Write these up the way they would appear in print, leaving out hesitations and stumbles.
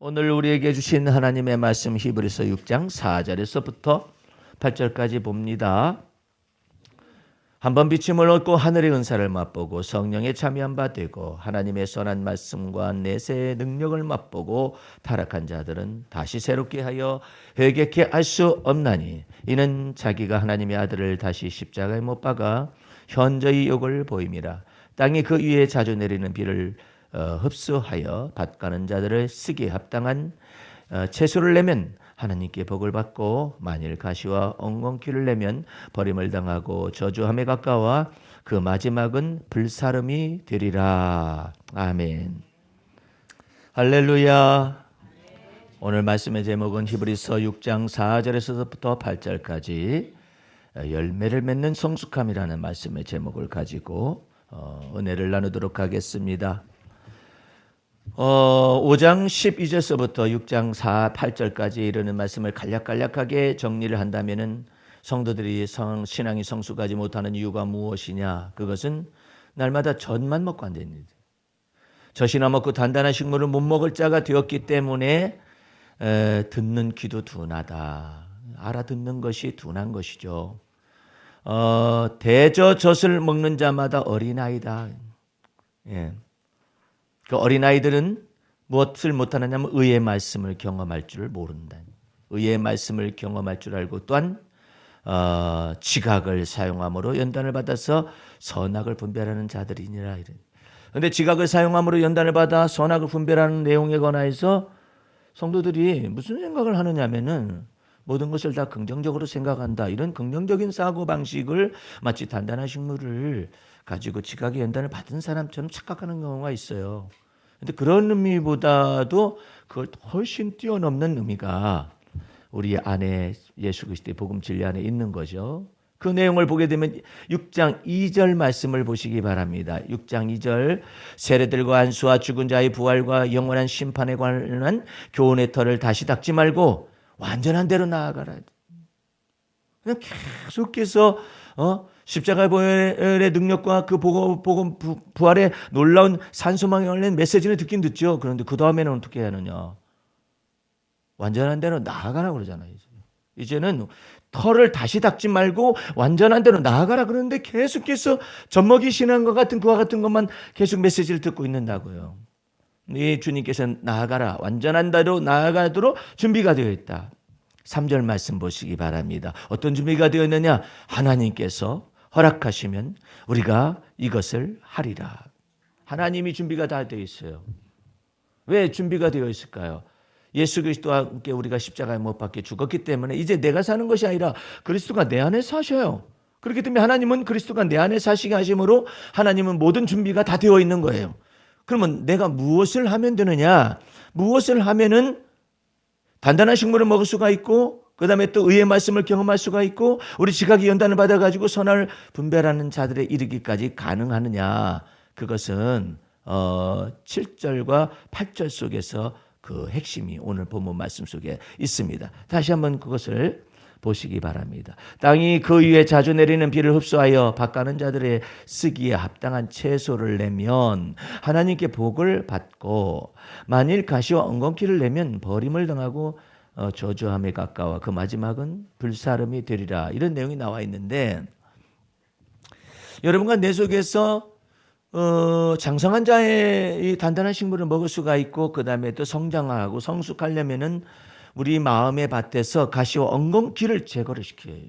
오늘 우리에게 주신 하나님의 말씀 히브리서 6장 4절에서부터 8절까지 봅니다. 한번 비침을 얻고 하늘의 은사를 맛보고 성령에 참여한 바 되고 하나님의 선한 말씀과 내세의 능력을 맛보고 타락한 자들은 다시 새롭게 하여 회개케 할 수 없나니 이는 자기가 하나님의 아들을 다시 십자가에 못 박아 현저히 욕을 보임이라. 땅이 그 위에 자주 내리는 비를 흡수하여 밭가는 자들을 쓰기에 합당한 채소를 내면 하나님께 복을 받고 만일 가시와 엉겅퀴를 내면 버림을 당하고 저주함에 가까워 그 마지막은 불사름이 되리라. 아멘. 할렐루야. 오늘 말씀의 제목은 히브리서 6장 4절에서부터 8절까지 열매를 맺는 성숙함이라는 말씀의 제목을 가지고 은혜를 나누도록 하겠습니다. 5장 12절서부터 6장 4, 8절까지 이르는 말씀을 간략간략하게 정리를 한다면은 성도들이 신앙이 성숙하지 못하는 이유가 무엇이냐? 그것은 날마다 젖만 먹고 안 됩니다. 젖이나 먹고 단단한 식물을 못 먹을 자가 되었기 때문에 듣는 귀도 둔하다. 알아듣는 것이 둔한 것이죠. 대저젖을 먹는 자마다 어린아이다. 예. 그 어린아이들은 무엇을 못하느냐면 의의 말씀을 경험할 줄을 모른다. 의의 말씀을 경험할 줄 알고 또한 지각을 사용함으로 연단을 받아서 선악을 분별하는 자들이니라. 그런데 지각을 사용함으로 연단을 받아 선악을 분별하는 내용에 관하여서 성도들이 무슨 생각을 하느냐면은 모든 것을 다 긍정적으로 생각한다. 이런 긍정적인 사고방식을 마치 단단한 식물을 가지고 지각의 연단을 받은 사람처럼 착각하는 경우가 있어요. 그런데 그런 의미보다도 그걸 훨씬 뛰어넘는 의미가 우리 안에 예수 그리스도의 복음 진리 안에 있는 거죠. 그 내용을 보게 되면 6장 2절 말씀을 보시기 바랍니다. 6장 2절 세례들과 안수와 죽은 자의 부활과 영원한 심판에 관한 교훈의 털을 다시 닦지 말고 완전한 대로 나아가라. 그냥 계속해서 십자가 부활의 능력과 그 복음 부활의 놀라운 산소망에 관련 메시지를 듣긴 듣죠. 그런데 그 다음에는 어떻게 하느냐? 완전한 대로 나아가라 그러잖아요. 이제는 털을 다시 닦지 말고 완전한 대로 나아가라 그러는데 계속해서 젖먹이 신앙과 같은 그와 같은 것만 계속 메시지를 듣고 있는다고요. 이 주님께서 나아가라, 완전한 대로 나아가도록 준비가 되어 있다. 3절 말씀 보시기 바랍니다. 어떤 준비가 되어 있느냐? 하나님께서 허락하시면 우리가 이것을 하리라. 하나님이 준비가 다 되어 있어요. 왜 준비가 되어 있을까요? 예수 그리스도와 함께 우리가 십자가에 못 박혀 죽었기 때문에 이제 내가 사는 것이 아니라 그리스도가 내 안에 사셔요. 그렇기 때문에 하나님은 그리스도가 내 안에 사시게 하심으로 하나님은 모든 준비가 다 되어 있는 거예요. 그러면 내가 무엇을 하면 되느냐? 무엇을 하면은 단단한 식물을 먹을 수가 있고 그 다음에 또 의의 말씀을 경험할 수가 있고 우리 지각의 연단을 받아가지고 선악을 분별하는 자들에 이르기까지 가능하느냐? 그것은 7절과 8절 속에서 그 핵심이 오늘 본문 말씀 속에 있습니다. 다시 한번 그것을 보시기 바랍니다. 땅이 그 위에 자주 내리는 비를 흡수하여 밭가는 자들의 쓰기에 합당한 채소를 내면 하나님께 복을 받고 만일 가시와 엉겅퀴를 내면 버림을 당하고 저주함에 가까워 그 마지막은 불사름이 되리라. 이런 내용이 나와 있는데 여러분과 내 속에서 장성한 자의 이 단단한 식물을 먹을 수가 있고 그 다음에 또 성장하고 성숙하려면은 우리 마음의 밭에서 가시와 엉겅퀴를 제거를 시켜야 해요.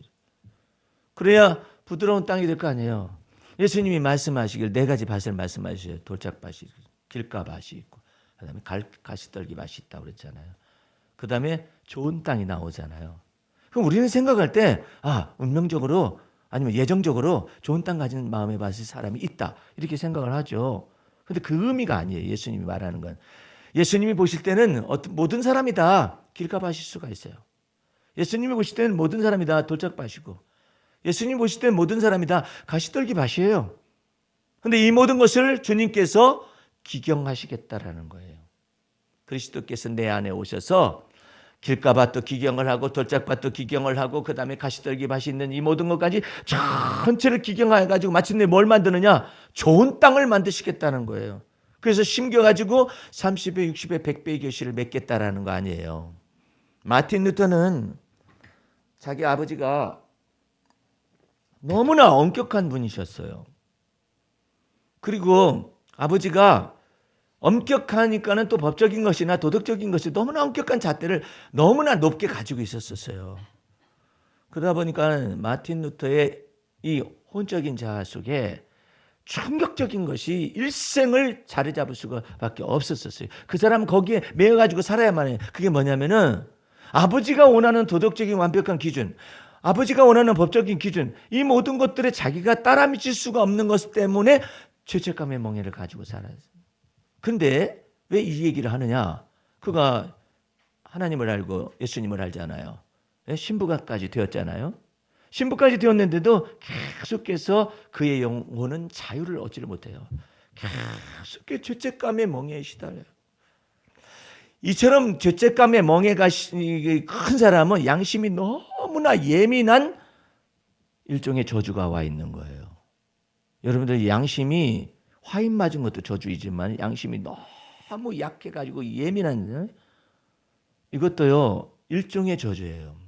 그래야 부드러운 땅이 될 거 아니에요. 예수님이 말씀하시길 네 가지 밭을 말씀하셔요. 돌짝밭이, 길가밭이 있고 그 다음에 가시떨기 밭이 있다고 그랬잖아요. 그 다음에 좋은 땅이 나오잖아요. 그럼 우리는 생각할 때 운명적으로 아니면 예정적으로 좋은 땅 가진 마음의 밭이 사람이 있다 이렇게 생각을 하죠. 그런데 그 의미가 아니에요. 예수님이 말하는 건. 예수님이 보실 때는 모든 사람이 다 길가밭일 수가 있어요. 예수님이 보실 때는 모든 사람이 다 돌짝밭이고 예수님이 보실 때는 모든 사람이 다 가시떨기 밭이에요. 그런데 이 모든 것을 주님께서 기경하시겠다라는 거예요. 그리스도께서 내 안에 오셔서 길가밭도 기경을 하고 돌짝밭도 기경을 하고 그 다음에 가시떨기 밭이 있는 이 모든 것까지 전체를 기경해가지고 마침내 뭘 만드느냐? 좋은 땅을 만드시겠다는 거예요. 그래서 심겨가지고 30배, 60배, 100배의 결실을 맺겠다라는 거 아니에요. 마틴 루터는 자기 아버지가 너무나 엄격한 분이셨어요. 그리고 아버지가 엄격하니까는 또 법적인 것이나 도덕적인 것이 너무나 엄격한 잣대를 너무나 높게 가지고 있었어요. 그러다 보니까 마틴 루터의 이 혼적인 자아 속에 충격적인 것이 일생을 자리 잡을 수밖에 없었어요. 그 사람은 거기에 매여가지고 살아야만 해요. 그게 뭐냐면은 아버지가 원하는 도덕적인 완벽한 기준, 아버지가 원하는 법적인 기준, 이 모든 것들에 자기가 따라 미칠 수가 없는 것 때문에 죄책감의 멍에를 가지고 살아요. 근데 왜 이 얘기를 하느냐? 그가 하나님을 알고 예수님을 알잖아요. 신부가까지 되었잖아요. 신부까지 되었는데도 계속해서 그의 영혼은 자유를 얻지를 못해요. 계속 죄책감의 멍에에 시달려요. 이처럼 죄책감의 멍에가 큰 사람은 양심이 너무나 예민한 일종의 저주가 와 있는 거예요. 여러분들 양심이 화인 맞은 것도 저주이지만 양심이 너무 약해가지고 예민한 이것도요 일종의 저주예요.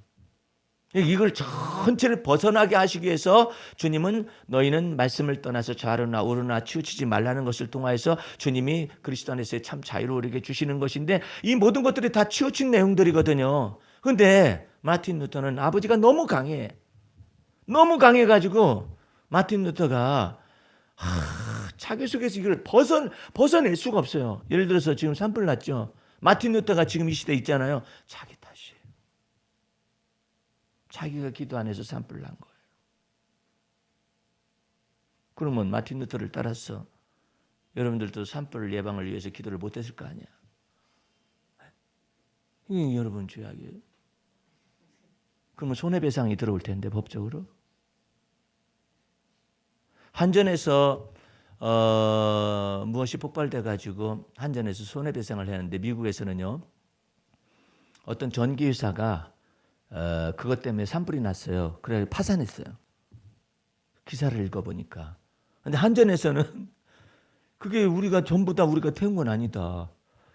이걸 전체를 벗어나게 하시기 위해서 주님은 너희는 말씀을 떠나서 좌로나 우로나 치우치지 말라는 것을 통하여서 주님이 그리스도 안에서의 참 자유를 우리에게 주시는 것인데 이 모든 것들이 다 치우친 내용들이거든요. 그런데 마틴 루터는 아버지가 너무 강해. 너무 강해가지고 마틴 루터가 자기 속에서 이걸 벗어낼 수가 없어요. 예를 들어서 지금 산불 났죠. 마틴 루터가 지금 이 시대에 있잖아요. 자기 탓이에요. 자기가 기도 안 해서 산불 난 거예요. 그러면 마틴 루터를 따라서 여러분들도 산불 예방을 위해서 기도를 못 했을 거 아니야. 이게 여러분 죄악이에요. 그러면 손해배상이 들어올 텐데 법적으로. 한전에서 무엇이 폭발돼 가지고 한전에서 손해배상을 했는데 미국에서는요. 어떤 전기회사가 그것 때문에 산불이 났어요. 그래 파산했어요. 기사를 읽어보니까. 근데 한전에서는 그게 우리가 전부 다 우리가 태운 건 아니다.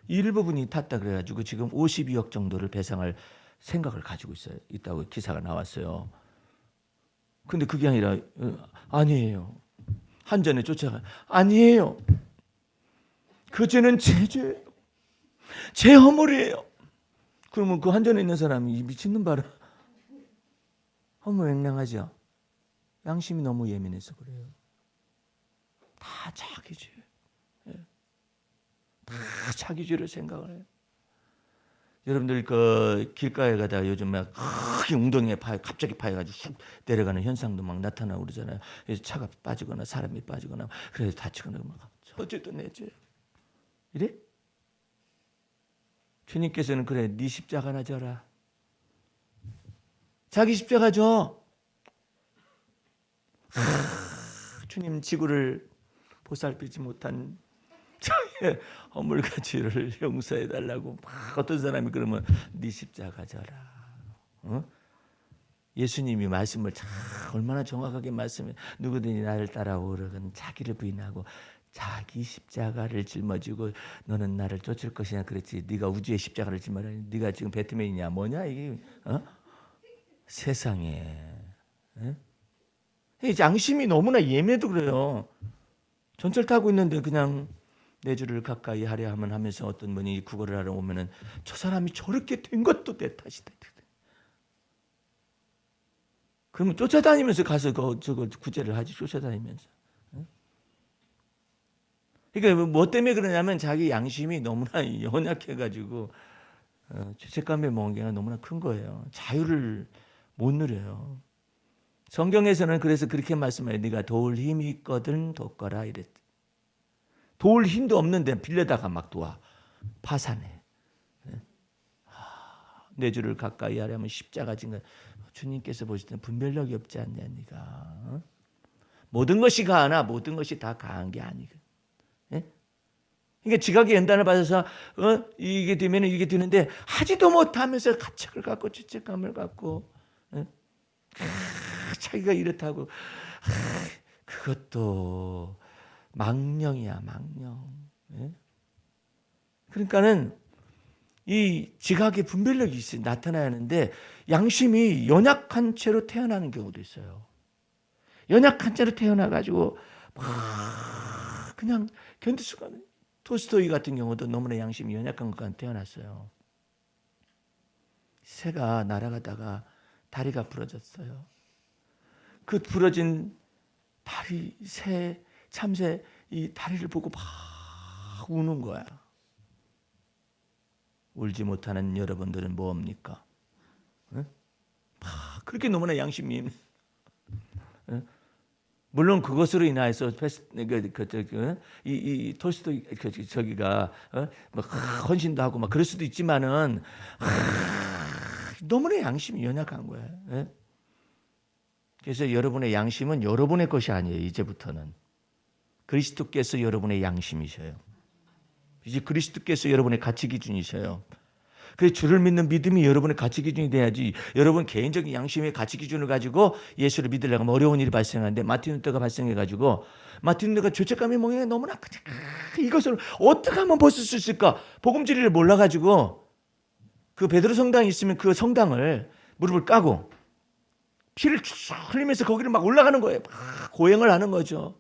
일부분이 탔다 그래가지고 지금 52억 정도를 배상할 생각을 가지고 있다고 기사가 나왔어요. 근데 그게 아니라 아니에요. 한전에 쫓아가 아니에요. 그 죄는 제 죄예요. 제 허물이에요. 그러면 그 한전에 있는 사람이 이 미친놈 봐라. 허무맹랑하죠. 양심이 너무 예민해서 그래요. 다 자기 죄. 다 자기 죄를 생각을 해요. 여러분들 그 길가에 가다가 요즘 막 크게 웅덩이에 갑자기 파여가지고 쑥 내려가는 현상도 막 나타나고 그러잖아요. 그래서 차가 빠지거나 사람이 빠지거나 그래서 다치거나 막 어쨌든 내 죄. 이래? 주님께서는 그래 네 십자가나 져라. 자기 십자가 져. 주님 지구를 보살피지 못한 저의 허물과 죄를 용서해달라고 막 어떤 사람이 그러면 네 십자가 져라. 어? 예수님이 말씀을 얼마나 정확하게 말씀해. 누구든지 나를 따라오려거든 자기를 부인하고 자기 십자가를 짊어지고 너는 나를 쫓을 것이냐 그랬지. 네가 우주의 십자가를 짊어지니 네가 지금 배트맨이냐 뭐냐 이게 세상에. 양심이 너무나 예민해도 그래요. 전철 타고 있는데 그냥 내 주를 가까이 하려 하면 하면서 어떤 분이 구걸을 하러 오면은 저 사람이 저렇게 된 것도 내 탓이다. 그러면 쫓아다니면서 가서 저거 구제를 하지 쫓아다니면서. 그러니까 뭐 때문에 그러냐면 자기 양심이 너무나 연약해가지고 죄책감의 멍에가 너무나 큰 거예요. 자유를 못 누려요. 성경에서는 그래서 그렇게 말씀해요. 네가 도울 힘이 있거든 돕거라 이랬대. 도울 힘도 없는데 빌려다가 막 도와. 파산해. 내 주를 가까이 하려면 십자가 진 거. 주님께서 보실 때는 분별력이 없지 않냐 네가. 모든 것이 가하나 모든 것이 다 가한 게 아니거든. 그러니까 지각의 연단을 받아서 이게 되면 이게 되는데 하지도 못하면서 가책을 갖고 죄책감을 갖고 자기가 이렇다고 그것도 망령이야 망령. 그러니까는 이 지각의 분별력이 나타나야 하는데 양심이 연약한 채로 태어나는 경우도 있어요. 연약한 채로 태어나가지고 막 그냥 견딜 수가 없는. 톨스토이 같은 경우도 너무나 양심이 연약한 것 같아 태어났어요. 새가 날아가다가 다리가 부러졌어요. 그 부러진 다리, 참새 이 다리를 보고 막 우는 거야. 울지 못하는 여러분들은 뭐합니까? 막 그렇게 너무나 양심이 물론 그것으로 인하여서 이 톨스토이 저기가 막 헌신도 하고 막 그럴 수도 있지만은 너무나 양심이 연약한 거예요. 그래서 여러분의 양심은 여러분의 것이 아니에요. 이제부터는 그리스도께서 여러분의 양심이셔요. 이제 그리스도께서 여러분의 가치 기준이셔요. 그 주를 믿는 믿음이 여러분의 가치 기준이 돼야지. 여러분 개인적인 양심의 가치 기준을 가지고 예수를 믿으려고 하면 어려운 일이 발생하는데 마틴 루터가 발생해가지고 마틴 루터가 죄책감의 멍에가 너무나 이것을 어떻게 하면 벗을 수 있을까? 복음진리를 몰라가지고 그 베드로 성당이 있으면 그 성당을 무릎을 까고 피를 쭉 흘리면서 거기를 막 올라가는 거예요. 막 고행을 하는 거죠.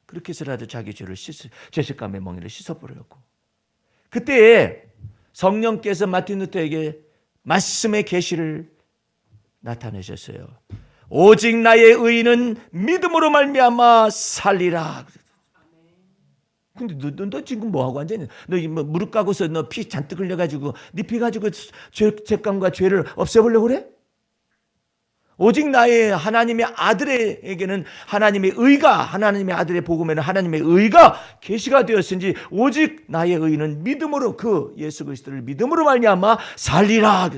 그렇게 해서라도 자기 죄책감의 멍에를 씻어버렸고 그때 성령께서 마틴 루터에게 말씀의 계시를 나타내셨어요. 오직 나의 의인은 믿음으로 말미암아 살리라. 근데 너 지금 뭐 하고 앉아있냐? 너 무릎 까고서 너 피 잔뜩 흘려가지고 네 피 가지고 죄책감과 죄를 없애보려고 그래? 오직 나의 하나님의 아들에게는 하나님의 의가 하나님의 아들의 복음에는 하나님의 의가 계시가 되었은지 오직 나의 의는 믿음으로 그 예수 그리스도를 믿음으로 말미암아 살리라.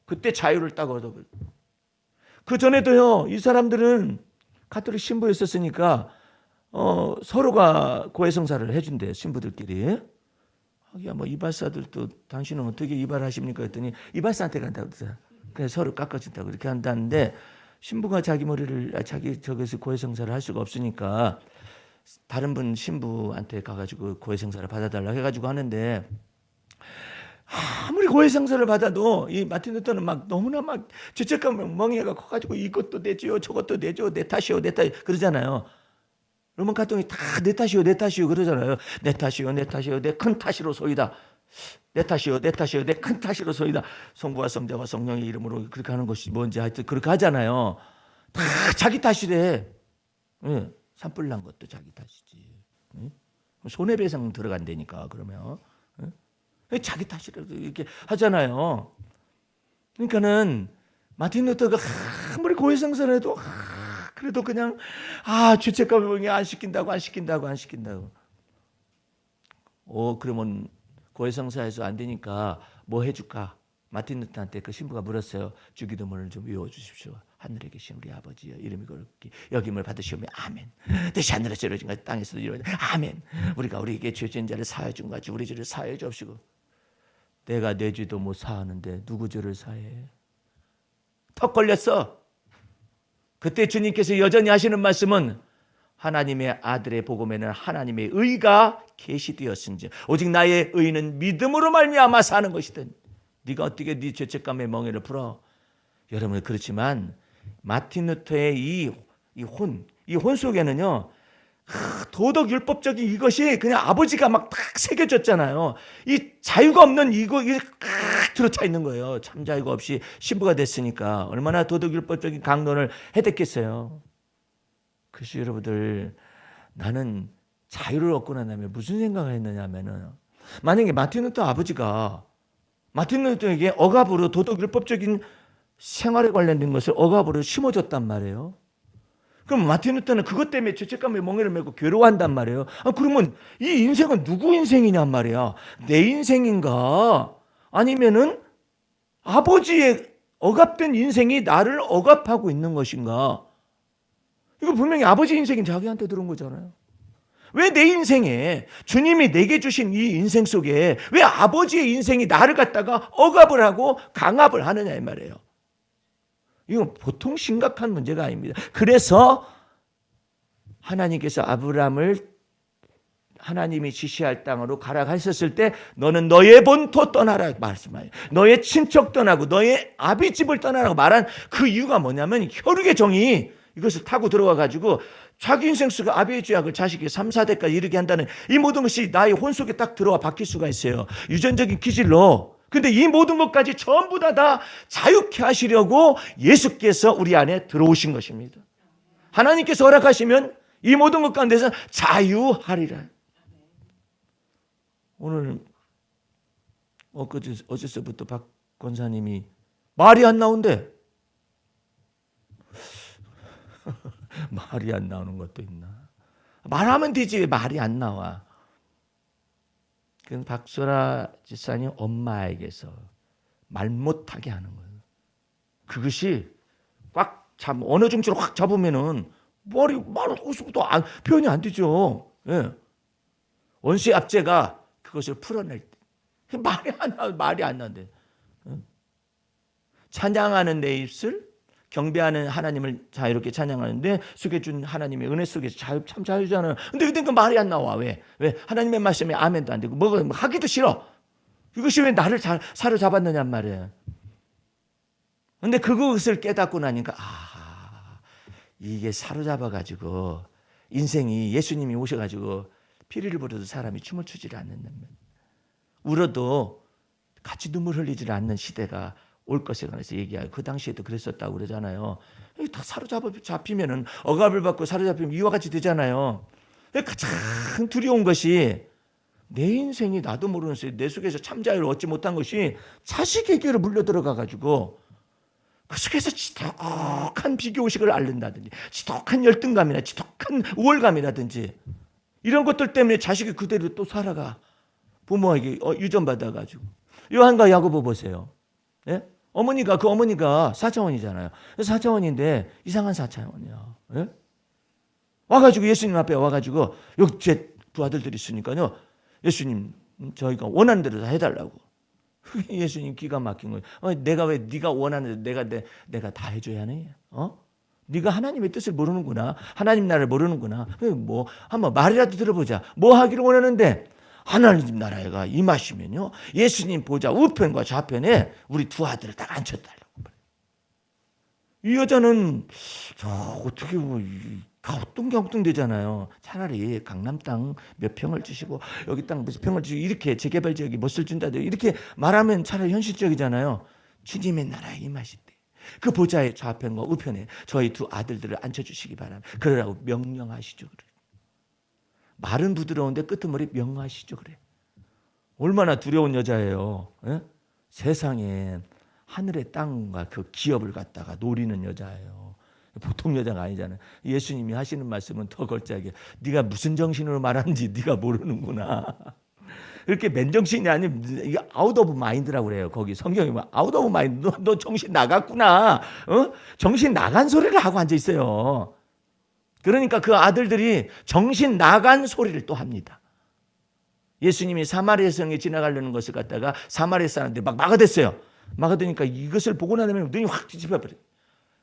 그때 자유를 딱 얻어. 그 전에도요 이 사람들은 가톨릭 신부였었으니까 서로가 고해성사를 해준대 신부들끼리. 야 뭐 이발사들도 당신은 어떻게 이발하십니까 했더니 이발사한테 간다고 그러더라. 그래서 서로 깎아준다고 그렇게 한다는데 신부가 자기 머리를 자기 저기서 고해성사를 할 수가 없으니까 다른 분 신부한테 가가지고 고해성사를 받아달라 해가지고 하는데 아무리 고해성사를 받아도 이 마틴 루터는 막 너무나 막 죄책감 멍해가 커가지고 이것도 내지요 저것도 내죠 내 탓이요 내 탓 그러잖아요. 로마 가톨릭이 다 내 탓이요 내 탓이요 그러잖아요. 내 탓이요 내 탓이요 내 큰 탓이로 소이다. 내 탓이요 내 탓이요 내 큰 탓이로 소이다. 성부와 성자와 성령의 이름으로 그렇게 하는 것이 뭔지 하여튼 그렇게 하잖아요. 다 자기 탓이래. 산불 난 것도 자기 탓이지. 손해배상 들어간다니까 그러면 자기 탓이라도 이렇게 하잖아요. 그러니까는 마틴 루터가 아무리 고해성사를 해도 그래도 그냥 죄책감이 안 시킨다고. 그러면 고해성사에서 안 되니까 뭐 해줄까? 마틴 루터한테 그 신부가 물었어요. 주기도문을 좀 외워주십시오. 하늘에 계신 우리 아버지여 이름이 거룩히 여김을 받으시오며 아멘. 대신 하늘에서 이루어진 것 땅에서도 이루어진 아멘. 우리가 우리에게 죄진 자를 사하여 준 같이 우리 죄를 사하여 주옵시고. 내가 내 죄도 못 사하는데 누구 죄를 사해? 턱 걸렸어. 그때 주님께서 여전히 하시는 말씀은 하나님의 아들의 복음에는 하나님의 의가 계시되었은지 오직 나의 의는 믿음으로 말미암아 사는 것이든 네가 어떻게 네 죄책감의 멍에를 풀어? 여러분 그렇지만 마틴 루터의 이 혼 속에는요 도덕 율법적인 이것이 그냥 아버지가 막 딱 새겨졌잖아요. 이 자유가 없는 이거 들어차 있는 거예요. 참 자유가 없이 신부가 됐으니까 얼마나 도덕 율법적인 강론을 해댔겠어요. 그래서 여러분들 나는 자유를 얻고 난 다음에 무슨 생각을 했느냐 하면은 만약에 마틴 루터 아버지가 마틴 루터에게 억압으로 도덕 율법적인 생활에 관련된 것을 억압으로 심어줬단 말이에요. 그럼 마틴 루터는 그것 때문에 죄책감에 멍에를 메고 괴로워한단 말이에요. 그러면 이 인생은 누구 인생이냔 말이야. 내 인생인가? 아니면은 아버지의 억압된 인생이 나를 억압하고 있는 것인가? 이거 분명히 아버지 인생이 자기한테 들어온 거잖아요. 왜 내 인생에 주님이 내게 주신 이 인생 속에 왜 아버지의 인생이 나를 갖다가 억압을 하고 강압을 하느냐 이 말이에요. 이건 보통 심각한 문제가 아닙니다. 그래서 하나님께서 하나님이 지시할 땅으로 가라고 하셨을 때 너는 너의 본토 떠나라 말씀하여 너의 친척 떠나고 너의 아비 집을 떠나라고 말한 그 이유가 뭐냐면 혈육의 정이 이것을 타고 들어와 가지고 자기 인생 속에 아비의 죄악을 자식이 3, 4대까지 이르게 한다는 이 모든 것이 나의 혼 속에 딱 들어와 박힐 수가 있어요. 유전적인 기질로. 근데 이 모든 것까지 전부 다 자유케 하시려고 예수께서 우리 안에 들어오신 것입니다. 하나님께서 허락하시면 이 모든 것 가운데서 자유하리라. 오늘 어제서부터 박 권사님이 말이 안 나온대. 말이 안 나오는 것도 있나? 말하면 되지 왜 말이 안 나와? 그건 박소라 집사님 엄마에게서 말 못하게 하는 거예요. 그것이 꽉 어느 정도로 확 잡으면은 말하고 싶어도 표현이 안 되죠. 예. 원수의 압제가 그것을 풀어낼 때 말이 안 나는데. 찬양하는 내 입술, 경배하는 하나님을 자유롭게 찬양하는데 속에준 하나님의 은혜 속에서 참 자유잖아요. 근데 그러니까 말이 안 나와. 왜? 하나님의 말씀에 아멘도 안 되고 하기도 싫어. 이것이 왜 나를 사로잡았느냔 말이에요. 근데 그것을 깨닫고 나니까 이게 사로잡아가지고 인생이 예수님이 오셔가지고 피리를 부려도 사람이 춤을 추지를 않는다면 울어도 같이 눈물 흘리지를 않는 시대가 올 것에 관해서 얘기해요. 그 당시에도 그랬었다고 그러잖아요. 다 잡히면은 억압을 받고 사로잡히면 이와 같이 되잖아요. 가장 두려운 것이 내 인생이 나도 모르는 사이 내 속에서 참 자유를 얻지 못한 것이 자식에게로 물려 들어가가지고 그 속에서 지독한 비교의식을 앓는다든지 지독한 열등감이나 지독한 우월감이라든지 이런 것들 때문에 자식이 그대로 또 살아가. 부모에게 유전받아가지고. 요한과 야고보 보세요. 예? 그 어머니가 4차원이잖아요. 4차원인데 이상한 4차원이야. 예? 와가지고 예수님 앞에 와가지고 여기 제 두 아들들이 있으니까요. 예수님 저희가 원하는 대로 다 해달라고. 예수님 기가 막힌 거예요. 내가 왜 네가 원하는 대로 내가 다 해줘야 하네. 네가 하나님의 뜻을 모르는구나. 하나님 나라를 모르는구나. 뭐 한번 말이라도 들어보자. 뭐 하기를 원하는데 하나님 나라가 임하시면요. 예수님 보좌 우편과 좌편에 우리 두 아들을 딱 앉혀달라고. 이 여자는 어떻게 가우뚱가우뚱 되잖아요. 차라리 강남 땅 몇 평을 주시고 여기 땅 무슨 평을 주시고 이렇게 재개발 지역에 뭣을 준다 이렇게 말하면 차라리 현실적이잖아요. 주님의 나라에 임하시되 그 보좌의 좌편과 우편에 저희 두 아들들을 앉혀주시기 바랍니다. 그러라고 명령하시죠. 그래. 말은 부드러운데 끄트머리 명하시죠. 그래. 얼마나 두려운 여자예요. 에? 세상에 하늘의 땅과 그 기업을 갖다가 노리는 여자예요. 보통 여자가 아니잖아요. 예수님이 하시는 말씀은 더 걸작이에요. 네가 무슨 정신으로 말하는지 네가 모르는구나. 이렇게 맨정신이 아니면 이게 아웃 오브 마인드라고 그래요. 거기 성경이 뭐 아웃 오브 마인드. 너 정신 나갔구나. 정신 나간 소리를 하고 앉아 있어요. 그러니까 그 아들들이 정신 나간 소리를 또 합니다. 예수님이 사마리아 성에 지나가려는 것을 갖다가 사마리아 사람들이 막 막아댔어요. 막아대니까 이것을 보고 나면 눈이 확 뒤집어버려요.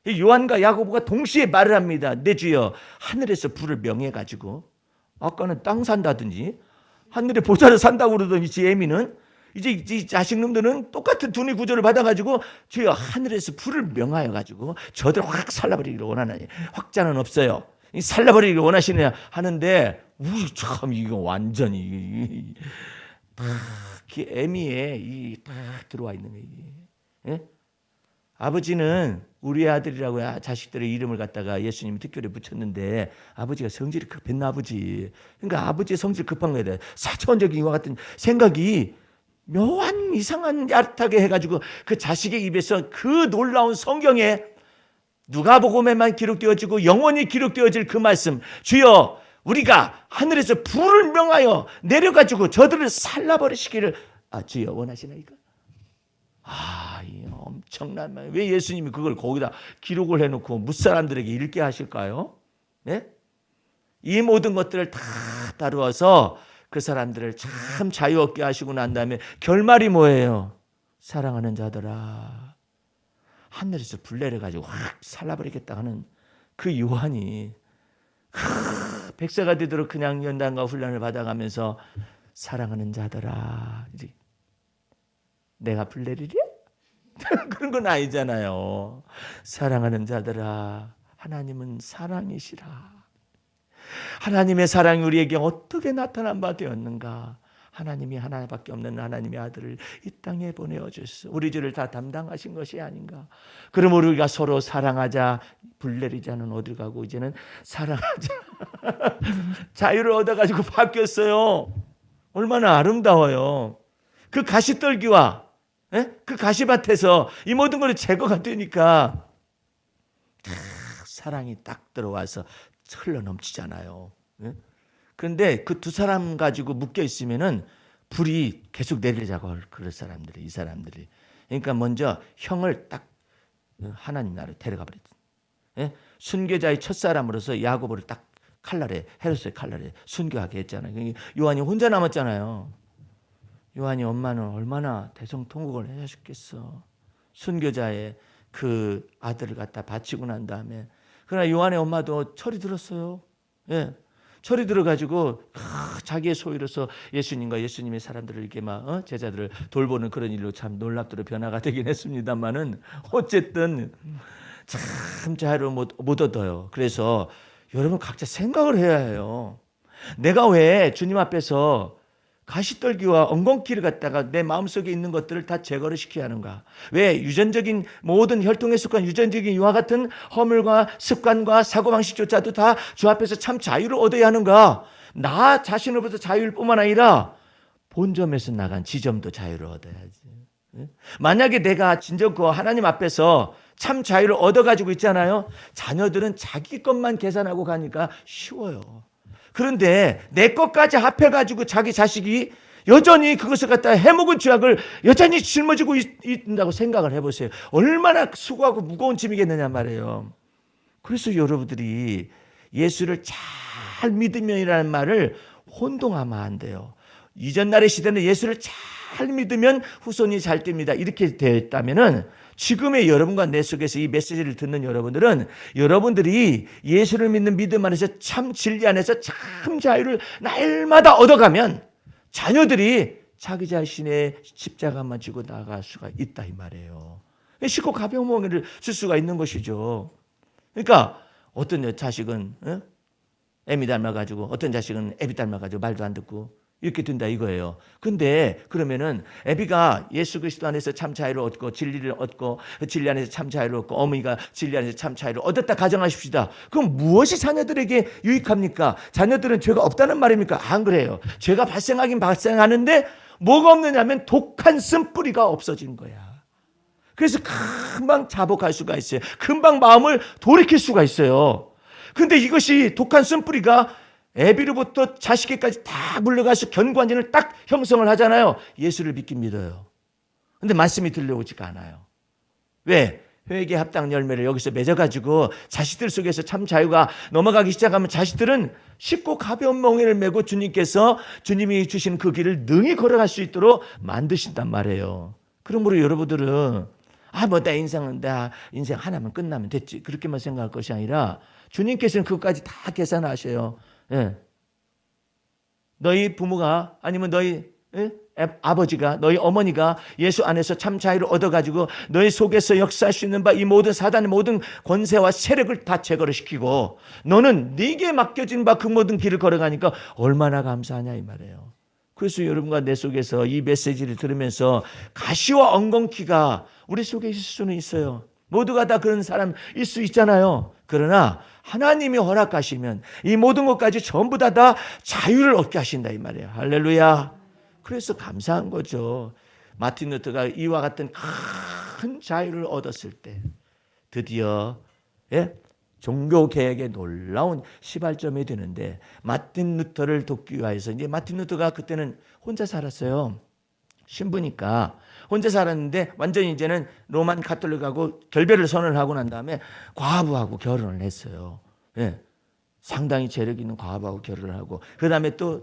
요한과 야고보가 동시에 말을 합니다. 내 주여 하늘에서 불을 명해가지고 아까는 땅 산다든지 하늘에 보좌를 산다고 그러더니 지 애미는 이제 이 자식놈들은 똑같은 두뇌 구조를 받아가지고 주여 하늘에서 불을 명하여가지고 저들 확 살라버리기를 원하나니 확자는 없어요. 살라버리기를 원하시느냐 하는데 참 이거 완전히 애미에 딱 들어와 있는 거예요. 예? 아버지는 우리 아들이라고 자식들의 이름을 갖다가 예수님이 특별히 붙였는데 아버지가 성질이 급했나 아버지. 그러니까 아버지의 성질 급한 거에 대해 4차원적인 이와 같은 생각이 묘한 이상한 얕하게 해가지고 그 자식의 입에서 그 놀라운 성경에 누가복음에만 기록되어지고 영원히 기록되어질 그 말씀 주여 우리가 하늘에서 불을 명하여 내려가지고 저들을 살라버리시기를 주여 원하시나이까? 이 엄청난 말. 왜 예수님이 그걸 거기다 기록을 해놓고 무사람들에게 읽게 하실까요? 네? 이 모든 것들을 다 다루어서 그 사람들을 참 자유 얻게 하시고 난 다음에 결말이 뭐예요? 사랑하는 자들아 하늘에서 불 내려가지고 확 살라버리겠다 하는 그 요한이 100세가 되도록 그냥 연단과 훈련을 받아가면서 사랑하는 자들아, 내가 불내리랴? 그런 건 아니잖아요. 사랑하는 자들아, 하나님은 사랑이시라. 하나님의 사랑이 우리에게 어떻게 나타난 바 되었는가? 하나님이 하나밖에 없는 하나님의 아들을 이 땅에 보내어주셨어. 우리 죄를 다 담당하신 것이 아닌가? 그럼 우리가 서로 사랑하자. 불내리자는 어딜 가고 이제는 사랑하자. 자유를 얻어가지고 바뀌었어요. 얼마나 아름다워요. 그 가시떨기와 그 가시밭에서 이 모든 것이 제거가 되니까 사랑이 딱 들어와서 흘러넘치잖아요. 그런데 그 두 사람 가지고 묶여 있으면은 불이 계속 내리자고 그럴 사람들이, 이 사람들이. 그러니까 먼저 형을 딱 하나님 나라로 데려가 버렸지. 순교자의 첫사람으로서 야고보를 딱 칼날에, 헤롯의 칼날에 순교하게 했잖아요. 요한이 혼자 남았잖아요. 요한이 엄마는 얼마나 대성통곡을 해주셨겠어. 순교자의 그 아들을 갖다 바치고 난 다음에. 그러나 요한의 엄마도 철이 들었어요. 철이 들어가지고 자기의 소유로서 예수님과 예수님의 사람들을 이렇게 막 제자들을 돌보는 그런 일로 참 놀랍도록 변화가 되긴 했습니다만은 어쨌든 참 자유를 못 얻어요. 그래서 여러분 각자 생각을 해야 해요. 내가 왜 주님 앞에서 가시떨기와 엉겅퀴를 갖다가 내 마음속에 있는 것들을 다 제거를 시켜야 하는가? 왜 유전적인 모든 혈통에 속한 유전적인 이와 같은 허물과 습관과 사고방식조차도 다 주 앞에서 참 자유를 얻어야 하는가? 나 자신으로부터 자유일 뿐만 아니라 본점에서 나간 지점도 자유를 얻어야지. 만약에 내가 진정 그 하나님 앞에서 참 자유를 얻어가지고 있잖아요. 자녀들은 자기 것만 계산하고 가니까 쉬워요. 그런데 내 것까지 합해가지고 자기 자식이 여전히 그것을 갖다 해먹은 죄악을 여전히 짊어지고 있다고 생각을 해보세요. 얼마나 수고하고 무거운 짐이겠느냐 말이에요. 그래서 여러분들이 예수를 잘 믿으면이라는 말을 혼동하면 안 돼요. 이전 날의 시대는 예수를 잘 믿으면 후손이 잘 됩니다. 이렇게 되어 있다면은 지금의 여러분과 내 속에서 이 메시지를 듣는 여러분들은 여러분들이 예수를 믿는 믿음 안에서 참 진리 안에서 참 자유를 날마다 얻어가면 자녀들이 자기 자신의 십자가만 지고 나갈 수가 있다 이 말이에요. 쉽고 가벼운 멍에를 줄 수가 있는 것이죠. 그러니까 어떤 자식은 애미 닮아가지고 어떤 자식은 애비 닮아가지고 말도 안 듣고 이렇게 된다 이거예요. 근데 그러면은 애비가 예수 그리스도 안에서 참 자유를 얻고 진리를 얻고 진리 안에서 참 자유를 얻고 어머니가 진리 안에서 참 자유를 얻었다 가정하십시다. 그럼 무엇이 자녀들에게 유익합니까? 자녀들은 죄가 없다는 말입니까? 안 그래요. 죄가 발생하긴 발생하는데 뭐가 없느냐면 독한 쓴뿌리가 없어진 거야. 그래서 금방 자복할 수가 있어요. 금방 마음을 돌이킬 수가 있어요. 근데 이것이 독한 쓴뿌리가 애비로부터 자식에까지 다 물려가서 견고한진을 딱 형성을 하잖아요. 예수를 믿긴 믿어요. 근데 말씀이 들려오지가 않아요. 왜? 회개 합당 열매를 여기서 맺어가지고 자식들 속에서 참 자유가 넘어가기 시작하면 자식들은 쉽고 가벼운 멍에를 메고 주님께서 주님이 주신 그 길을 능히 걸어갈 수 있도록 만드신단 말이에요. 그러므로 여러분들은 내 인생 하나만 끝나면 됐지 그렇게만 생각할 것이 아니라 주님께서는 그것까지 다 계산하셔요. 너희 부모가 아니면 너희 아버지가 너희 어머니가 예수 안에서 참 자유를 얻어가지고 너희 속에서 역사할 수 있는 바 이 모든 사단의 모든 권세와 세력을 다 제거를 시키고 너는 네게 맡겨진 바 그 모든 길을 걸어가니까 얼마나 감사하냐 이 말이에요. 그래서 여러분과 내 속에서 이 메시지를 들으면서 가시와 엉겅퀴가 우리 속에 있을 수는 있어요. 모두가 다 그런 사람일 수 있잖아요. 그러나 하나님이 허락하시면 이 모든 것까지 전부 다 자유를 얻게 하신다 이 말이에요. 할렐루야. 그래서 감사한 거죠. 마틴 루터가 이와 같은 큰 자유를 얻었을 때 드디어 종교개혁의 놀라운 시발점이 되는데 마틴 루터를 돕기 위해서 이제 마틴 루터가 그때는 혼자 살았어요. 신부니까 혼자 살았는데 완전히 이제는 로만 가톨릭하고 결별을 선언하고 난 다음에 과부하고 결혼을 했어요. 상당히 재력 있는 과부하고 결혼을 하고 그 다음에 또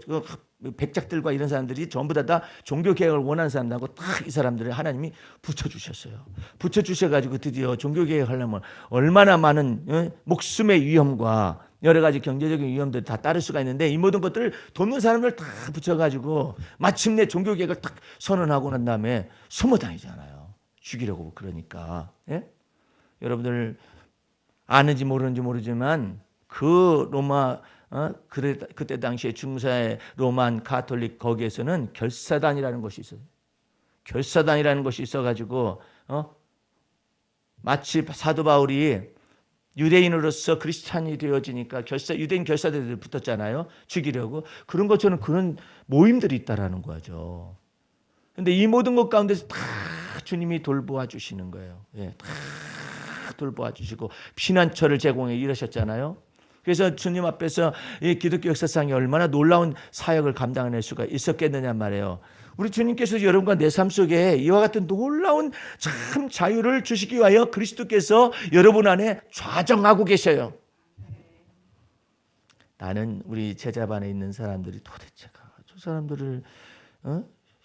백작들과 이런 사람들이 전부 다 종교개혁을 원하는 사람들하고 딱 이 사람들을 하나님이 붙여주셨어요. 붙여주셔가지고 드디어 종교개혁을 하려면 얼마나 많은 목숨의 위험과 여러 가지 경제적인 위험들 다 따를 수가 있는데 이 모든 것들을 돕는 사람들 다 붙여가지고 마침내 종교개혁을 딱 선언하고 난 다음에 숨어 다니잖아요. 죽이려고. 그러니까 여러분들 아는지 모르는지 모르지만 그 로마 그때 당시에 중사의 로만 가톨릭 거기에서는 결사단이라는 것이 있어요. 결사단이라는 것이 있어가지고 마치 사도 바울이 유대인으로서 크리스찬이 되어지니까 유대인 결사들이 붙었잖아요. 죽이려고. 그런 것처럼 그런 모임들이 있다라는 거죠. 그런데 이 모든 것 가운데서 다 주님이 돌보아 주시는 거예요. 다 돌보아 주시고 피난처를 제공해 이러셨잖아요. 그래서 주님 앞에서 이 기독교 역사상에 얼마나 놀라운 사역을 감당할 수가 있었겠느냐 말이에요. 우리 주님께서 여러분과 내 삶 속에 이와 같은 놀라운 참 자유를 주시기 위하여 그리스도께서 여러분 안에 좌정하고 계셔요. 나는 우리 제자반에 있는 사람들이 도대체가 저 사람들을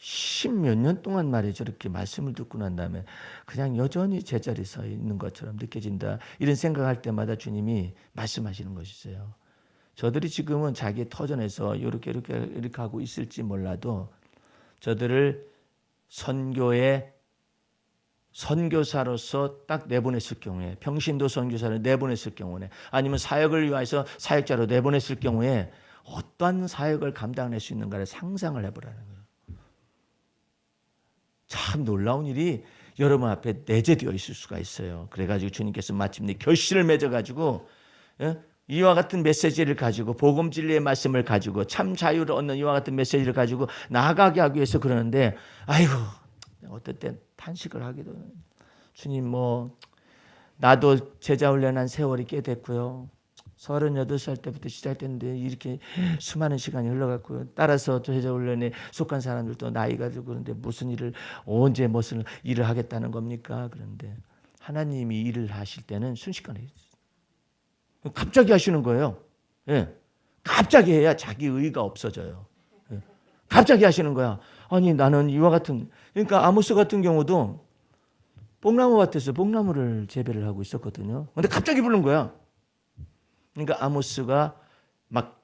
십몇 년 동안 말이죠. 저렇게 말씀을 듣고 난 다음에 그냥 여전히 제자리에 서 있는 것처럼 느껴진다. 이런 생각할 때마다 주님이 말씀하시는 것이 있어요. 저들이 지금은 자기 터전에서 이렇게 하고 있을지 몰라도 저들을 선교사로서 딱 내보냈을 경우에, 평신도 선교사를 내보냈을 경우에, 아니면 사역을 위해서 사역자로 내보냈을 경우에 어떠한 사역을 감당할 수 있는가를 상상을 해보라는 거예요. 참 놀라운 일이 여러분 앞에 내재되어 있을 수가 있어요. 그래가지고 주님께서 마침내 결실을 맺어가지고 이와 같은 메시지를 가지고 복음 진리의 말씀을 가지고 참 자유를 얻는 이와 같은 메시지를 가지고 나아가게 하기 위해서 그러는데 아이고 어떨 땐 탄식을 하기도 주님 나도 제자 훈련한 세월이 꽤 됐고요. 38살 때부터 시작됐는데 이렇게 수많은 시간이 흘러갔고요. 따라서 제자 훈련에 속한 사람들도 나이가 들고 그런데 무슨 일을 언제 무슨 일을 하겠다는 겁니까? 그런데 하나님이 일을 하실 때는 순식간에 갑자기 하시는 거예요. 갑자기 해야 자기 의의가 없어져요. 갑자기 하시는 거야. 아니 나는 이와 같은 그러니까 아모스 같은 경우도 뽕나무 밭에서 뽕나무를 재배를 하고 있었거든요. 근데 갑자기 부른 거야. 그러니까 아모스가 막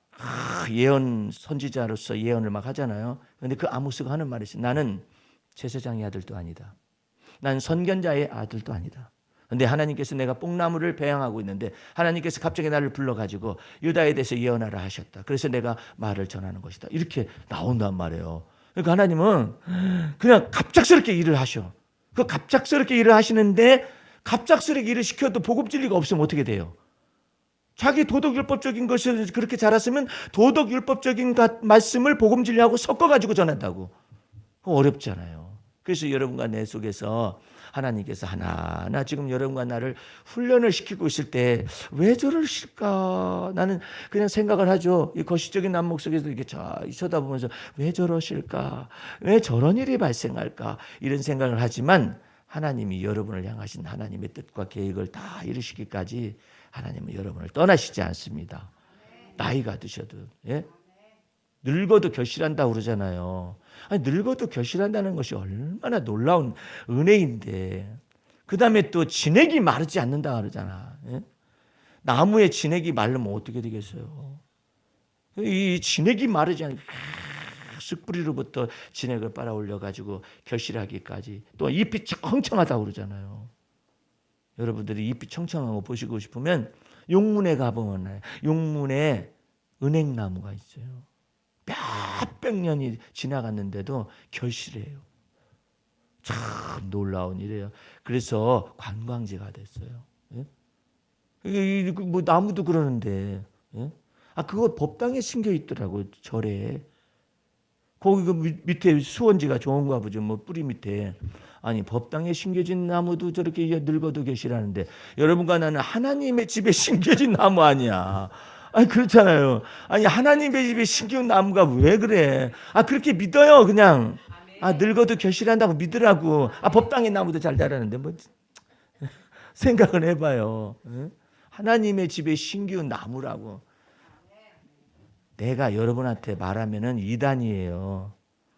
예언 선지자로서 예언을 막 하잖아요. 그런데 그 아모스가 하는 말이 있어요. 나는 제사장의 아들도 아니다. 난 선견자의 아들도 아니다. 그런데 하나님께서 내가 뽕나무를 배양하고 있는데 하나님께서 갑자기 나를 불러가지고 유다에 대해서 예언하라 하셨다. 그래서 내가 말을 전하는 것이다. 이렇게 나온단 말이에요. 그러니까 하나님은 그냥 갑작스럽게 일을 하셔. 그 갑작스럽게 일을 하시는데 갑작스럽게 일을 시켜도 복음 진리가 없으면 어떻게 돼요? 자기 도덕율법적인 것을 그렇게 잘했으면 도덕율법적인 말씀을 복음 진리하고 섞어가지고 전한다고. 어렵잖아요. 그래서 여러분과 내 속에서 하나님께서 하나하나 지금 여러분과 나를 훈련을 시키고 있을 때 왜 저러실까? 나는 그냥 생각을 하죠. 이 거시적인 난목 속에서 이렇게 쳐다보면서 왜 저러실까? 왜 저런 일이 발생할까? 이런 생각을 하지만 하나님이 여러분을 향하신 하나님의 뜻과 계획을 다 이루시기까지 하나님은 여러분을 떠나시지 않습니다. 나이가 드셔도 늙어도 결실한다고 그러잖아요. 아니, 늙어도 결실한다는 것이 얼마나 놀라운 은혜인데 그 다음에 또 진액이 마르지 않는다 그러잖아. 나무에 진액이 마르면 어떻게 되겠어요? 이 진액이 마르지 않으면 쑥뿌리로부터 진액을 빨아 올려가지고 결실하기까지 또 잎이 청청하다고 그러잖아요. 여러분들이 잎이 청청한 거 보시고 싶으면 용문에 가보면 용문에 은행나무가 있어요. 몇백 년이 지나갔는데도 결실해요. 참 놀라운 일이에요. 그래서 관광지가 됐어요. 뭐 나무도 그러는데 그거 법당에 심겨 있더라고요. 절에. 거기 그 밑에 수원지가 좋은가 보죠. 뭐 뿌리 밑에. 아니 법당에 심겨진 나무도 저렇게 늙어도 계시라는데 여러분과 나는 하나님의 집에 심겨진 나무 아니야. 아니 그렇잖아요. 아니 하나님의 집에 심겨진 나무가 왜 그래? 그렇게 믿어요 그냥. 늙어도 결실한다고 믿으라고. 법당의 나무도 잘 자라는데 뭐 생각을 해봐요. 하나님의 집에 심겨진 나무라고. 내가 여러분한테 말하면은 이단이에요.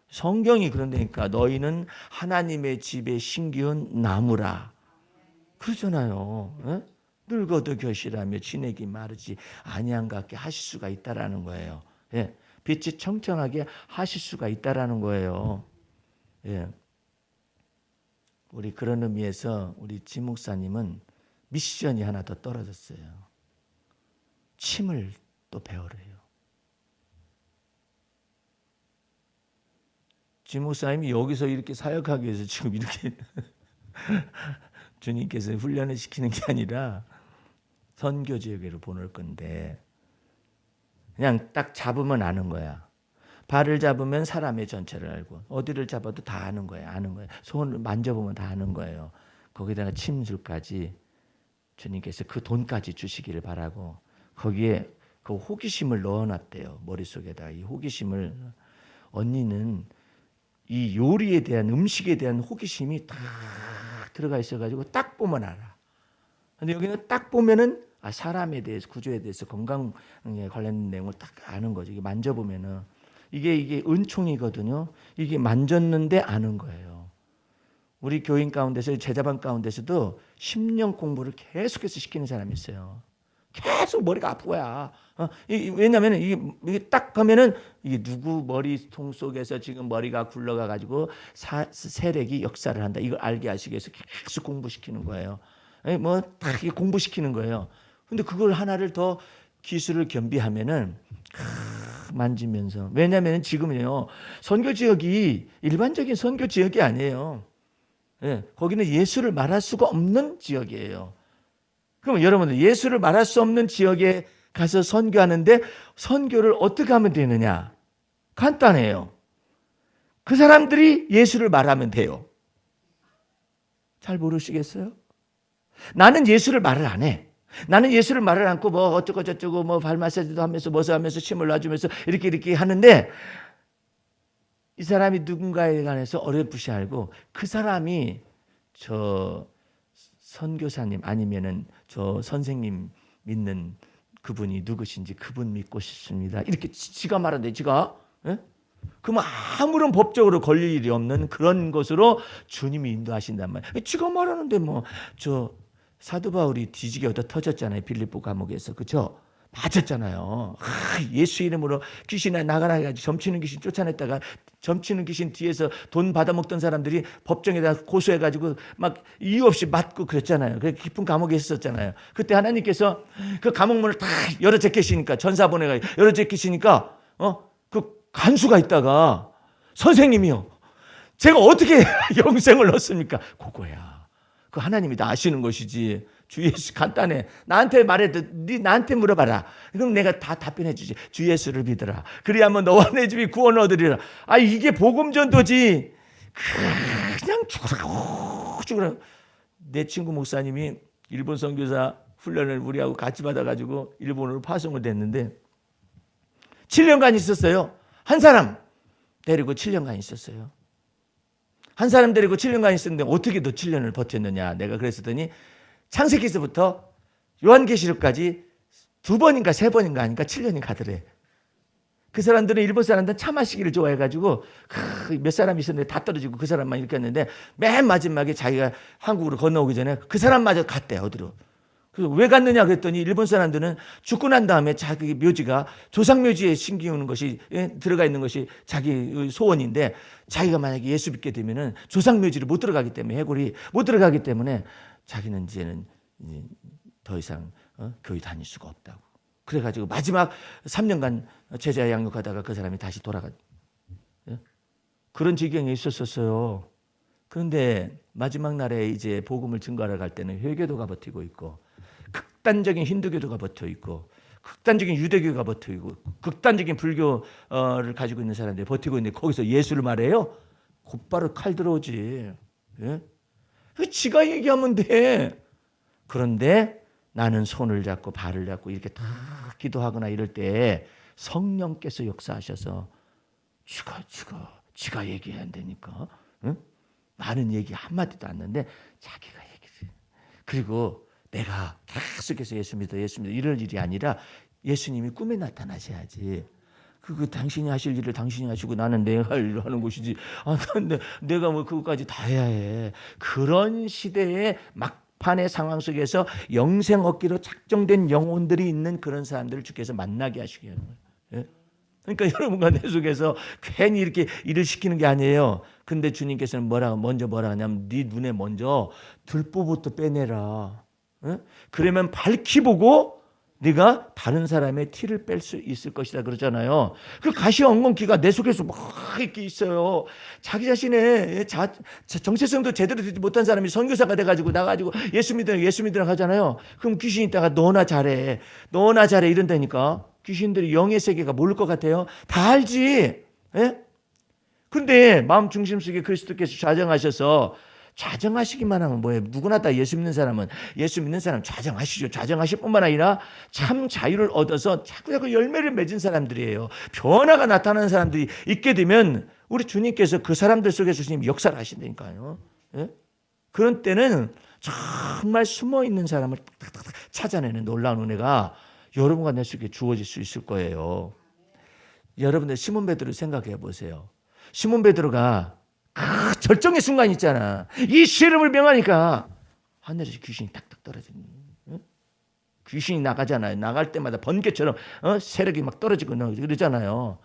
성경이 그런다니까 너희는 하나님의 집에 심기운 나무라. 그러잖아요. 늙어도 겨실하며 진액이 마르지 아니한 것 같게 하실 수가 있다라는 거예요. 예. 빛이 청청하게 하실 수가 있다라는 거예요. 예. 우리 그런 의미에서 우리 지 목사님은 미션이 하나 더 떨어졌어요. 침을 또 배우래요. 지 목사님이 여기서 이렇게 사역하기 위해서 지금 이렇게 주님께서 훈련을 시키는 게 아니라 선교 지역으로 보낼 건데 그냥 딱 잡으면 아는 거야. 발을 잡으면 사람의 전체를 알고 어디를 잡아도 다 아는 거예요. 아는 거예요. 손을 만져보면 다 아는 거예요. 거기다가 침술까지 주님께서 그 돈까지 주시기를 바라고 거기에 그 호기심을 넣어놨대요. 머릿속에다 이 호기심을. 언니는 이 요리에 대한 음식에 대한 호기심이 딱 들어가 있어가지고 딱 보면 알아. 근데 여기는 딱 보면은 사람에 대해서 구조에 대해서 건강에 관련된 내용을 딱 아는 거죠. 이게 만져보면은 이게 은총이거든요. 이게 만졌는데 아는 거예요. 우리 교인 가운데서 제자반 가운데서도 10년 공부를 계속해서 시키는 사람이 있어요. 계속 머리가 아프고야. 왜냐하면 이게 딱 가면은 이게 누구 머리통 속에서 지금 머리가 굴러가 가지고 세력이 역사를 한다. 이걸 알게 하시기 위해서 계속 공부시키는 거예요. 뭐딱 공부시키는 거예요. 근데 그걸 하나를 더 기술을 겸비하면은 만지면서 왜냐하면 지금은요 선교 지역이 일반적인 선교 지역이 아니에요. 예, 거기는 예수를 말할 수가 없는 지역이에요. 그럼 여러분들 예수를 말할 수 없는 지역에 가서 선교하는데 선교를 어떻게 하면 되느냐? 간단해요. 그 사람들이 예수를 말하면 돼요. 잘 모르시겠어요? 나는 예수를 말을 안 해. 나는 예수를 말을 않고 뭐 어쩌고 저쩌고 뭐 발 마사지도 하면서 뭐서 하면서 침을 놔주면서 이렇게 하는데 이 사람이 누군가에 관해서 어렴풋이 알고 그 사람이 저 선교사님 아니면은 저 선생님 믿는 그분이 누구신지 그분 믿고 싶습니다. 이렇게 지가 말하는데 지가 예? 그러면 아무런 법적으로 걸릴 일이 없는 그런 것으로 주님이 인도하신단 말이에요. 지가 말하는데 뭐 저 사도 바울이 뒤지게 얻어 터졌잖아요. 빌립보 감옥에서. 그렇죠? 맞았잖아요. 예수 이름으로 귀신이 나가라 해가지고 점치는 귀신 쫓아냈다가 점치는 귀신 뒤에서 돈 받아먹던 사람들이 법정에다 고소해가지고 막 이유 없이 맞고 그랬잖아요. 그 깊은 감옥에 있었잖아요. 그때 하나님께서 그 감옥문을 다 열어 제끼시니까 전사 보내가지고 열어 제끼시니까 그 간수가 있다가 선생님이요. 제가 어떻게 영생을 얻습니까? 그거야. 그 하나님이 다 아시는 것이지. 주 예수 간단해. 나한테 말해도 네 나한테 물어봐라. 그럼 내가 다 답변해 주지. 주 예수를 믿어라. 그리하면 너와 내 집이 구원 얻으리라. 이게 복음 전도지. 그냥 죽어라. 내 친구 목사님이 일본 선교사 훈련을 우리하고 같이 받아가지고 일본으로 파송을 됐는데 7년간 있었어요. 한 사람 데리고 7년간 있었어요. 한 사람 데리고 7년간 있었는데 어떻게 너 7년을 버텼느냐. 내가 그랬더니 창세기서부터 요한계시록까지 2번인가 3번인가 하니까 7년이 가더래. 그 사람들은 일본 사람들은 차 마시기를 좋아해가지고 몇 사람이 있었는데 다 떨어지고 그 사람만 이렇게 했는데 맨 마지막에 자기가 한국으로 건너오기 전에 그 사람마저 갔대. 어디로. 그래서 왜 갔느냐 그랬더니 일본 사람들은 죽고 난 다음에 자기 묘지가 조상묘지에 심기우는 것이 들어가 있는 것이 자기 소원인데 자기가 만약에 예수 믿게 되면은 조상묘지를 못 들어가기 때문에 해골이 못 들어가기 때문에 자기는 이제는 더 이상 교회 다닐 수가 없다고. 그래가지고 마지막 3년간 제자 양육하다가 그 사람이 다시 돌아가. 그런 지경에 있었어요. 그런데 마지막 날에 이제 복음을 증거하러 갈 때는 회교도가 버티고 있고 극단적인 힌두교도가 버텨 있고 극단적인 유대교가 버텨 있고 극단적인 불교를 가지고 있는 사람들이 버티고 있는데 거기서 예수를 말해요? 곧바로 칼 들어오지. 예? 지가 얘기하면 돼. 그런데 나는 손을 잡고 발을 잡고 이렇게 다 기도하거나 이럴 때 성령께서 역사하셔서 지가 얘기해야 된다니까. 응? 나는 얘기 한마디도 안 하는데 자기가 얘기해. 그리고 내가 계속해서 예수 믿어 이럴 일이 아니라 예수님이 꿈에 나타나셔야지. 그 당신이 하실 일을 당신이 하시고 나는 내가 할 일을 하는 것이지. 근데 내가 뭐 그것까지 다 해야 해. 그런 시대에 막 판의 상황 속에서 영생 얻기로 작정된 영혼들이 있는 그런 사람들을 주께서 만나게 하시게 하는 거예요. 예? 그러니까 여러분과 내 속에서 괜히 이렇게 일을 시키는 게 아니에요. 근데 주님께서는 먼저 뭐라 하냐면 네 눈에 먼저 들보부터 빼내라. 예? 그러면 밝히 보고 네가 다른 사람의 티를 뺄 수 있을 것이다 그러잖아요. 그 가시 엉겅퀴가 내 속에서 막 이렇게 있어요. 자기 자신의 정체성도 제대로 되지 못한 사람이 선교사가 돼가지고 나가지고 예수 믿으라 하잖아요. 그럼 귀신이 있다가 너나 잘해 이런다니까. 귀신들이 영의 세계가 모를 것 같아요. 다 알지. 예? 그런데 마음 중심 속에 그리스도께서 좌정하시기만 하면 뭐예요? 누구나 다 예수 믿는 사람 좌정하시죠. 좌정하실 뿐만 아니라 참 자유를 얻어서 자꾸 열매를 맺은 사람들이에요. 변화가 나타나는 사람들이 있게 되면 우리 주님께서 그 사람들 속에서 주님 역사를 하신다니까요. 예? 그런 때는 정말 숨어있는 사람을 탁탁탁 찾아내는 놀라운 은혜가 여러분과 내 속에 주어질 수 있을 거예요. 여러분들 시몬 베드로 생각해 보세요. 시몬 베드로가 그 절정의 순간 있잖아. 이 이름을 명하니까 하늘에서 귀신이 탁탁 떨어지는. 귀신이 나가잖아요. 나갈 때마다 번개처럼 세력이 막 떨어지고 그러잖아요.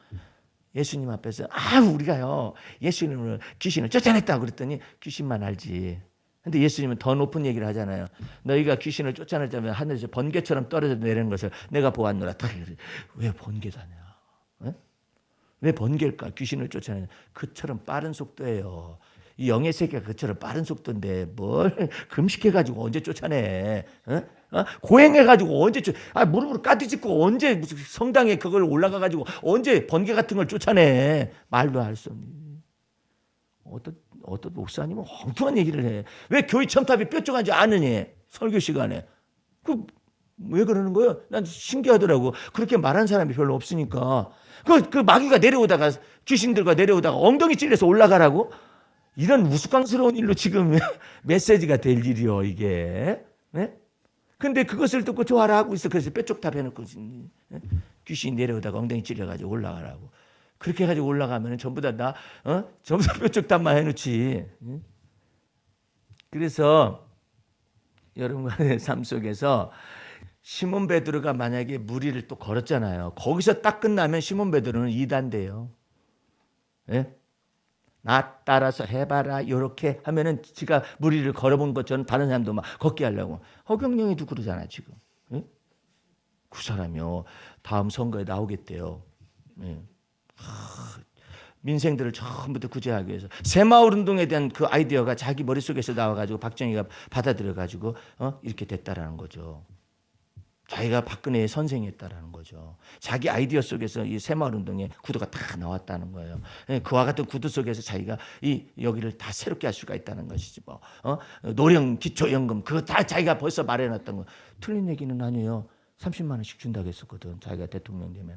예수님 앞에서 우리가요 예수님을 귀신을 쫓아냈다고 그랬더니 귀신만 알지. 근데 예수님은 더 높은 얘기를 하잖아요. 너희가 귀신을 쫓아내자면 하늘에서 번개처럼 떨어져 내리는 것을 내가 보았노라. 왜 번개다냐? 왜 번개일까? 귀신을 쫓아내는 그처럼 빠른 속도예요. 이 영의 세계가 그처럼 빠른 속도인데 뭘 금식해가지고 언제 쫓아내? 고행해가지고 언제 무릎으로 까뒤집고 언제 무슨 성당에 그걸 올라가가지고 언제 번개 같은 걸 쫓아내? 말도 할 수 없는. 어떤 목사님은 엉뚱한 얘기를 해. 왜 교회 첨탑이 뾰족한지 아느니? 설교 시간에. 왜 그러는 거예요? 난 신기하더라고. 그렇게 말한 사람이 별로 없으니까. 그 마귀가 내려오다가 귀신들과 내려오다가 엉덩이 찔려서 올라가라고? 이런 우스꽝스러운 일로 지금 메시지가 될 일이요 이게. 네? 근데 그것을 듣고 좋아라 하고 있어. 그래서 뾰족탑 해놓고 귀신이 내려오다가 엉덩이 찔려가지고 올라가라고. 그렇게 해가지고 올라가면 전부 다 전부 다 뾰족탑만 해놓지. 그래서 여러분의 삶 속에서 시몬 베드로가 만약에 무리를 또 걸었잖아요. 거기서 딱 끝나면 시몬 베드로는 이단돼요. 예? 나 따라서 해봐라 이렇게 하면은 지가 무리를 걸어본 것처럼 다른 사람도 막 걷게 하려고. 허경영이도 그러잖아 지금. 예? 그 사람이요 다음 선거에 나오겠대요. 예. 민생들을 처음부터 구제하기 위해서 새마을운동에 대한 그 아이디어가 자기 머릿속에서 나와가지고 박정희가 받아들여가지고 이렇게 됐다라는 거죠. 자기가 박근혜의 선생이었다라는 거죠. 자기 아이디어 속에서 이 새마을운동의 구도가 다 나왔다는 거예요. 그와 같은 구도 속에서 자기가 여기를 다 새롭게 할 수가 있다는 것이지 뭐. 노령 기초연금 그거 다 자기가 벌써 마련했던 거. 틀린 얘기는 아니에요. 30만 원씩 준다고 했었거든. 자기가 대통령 되면.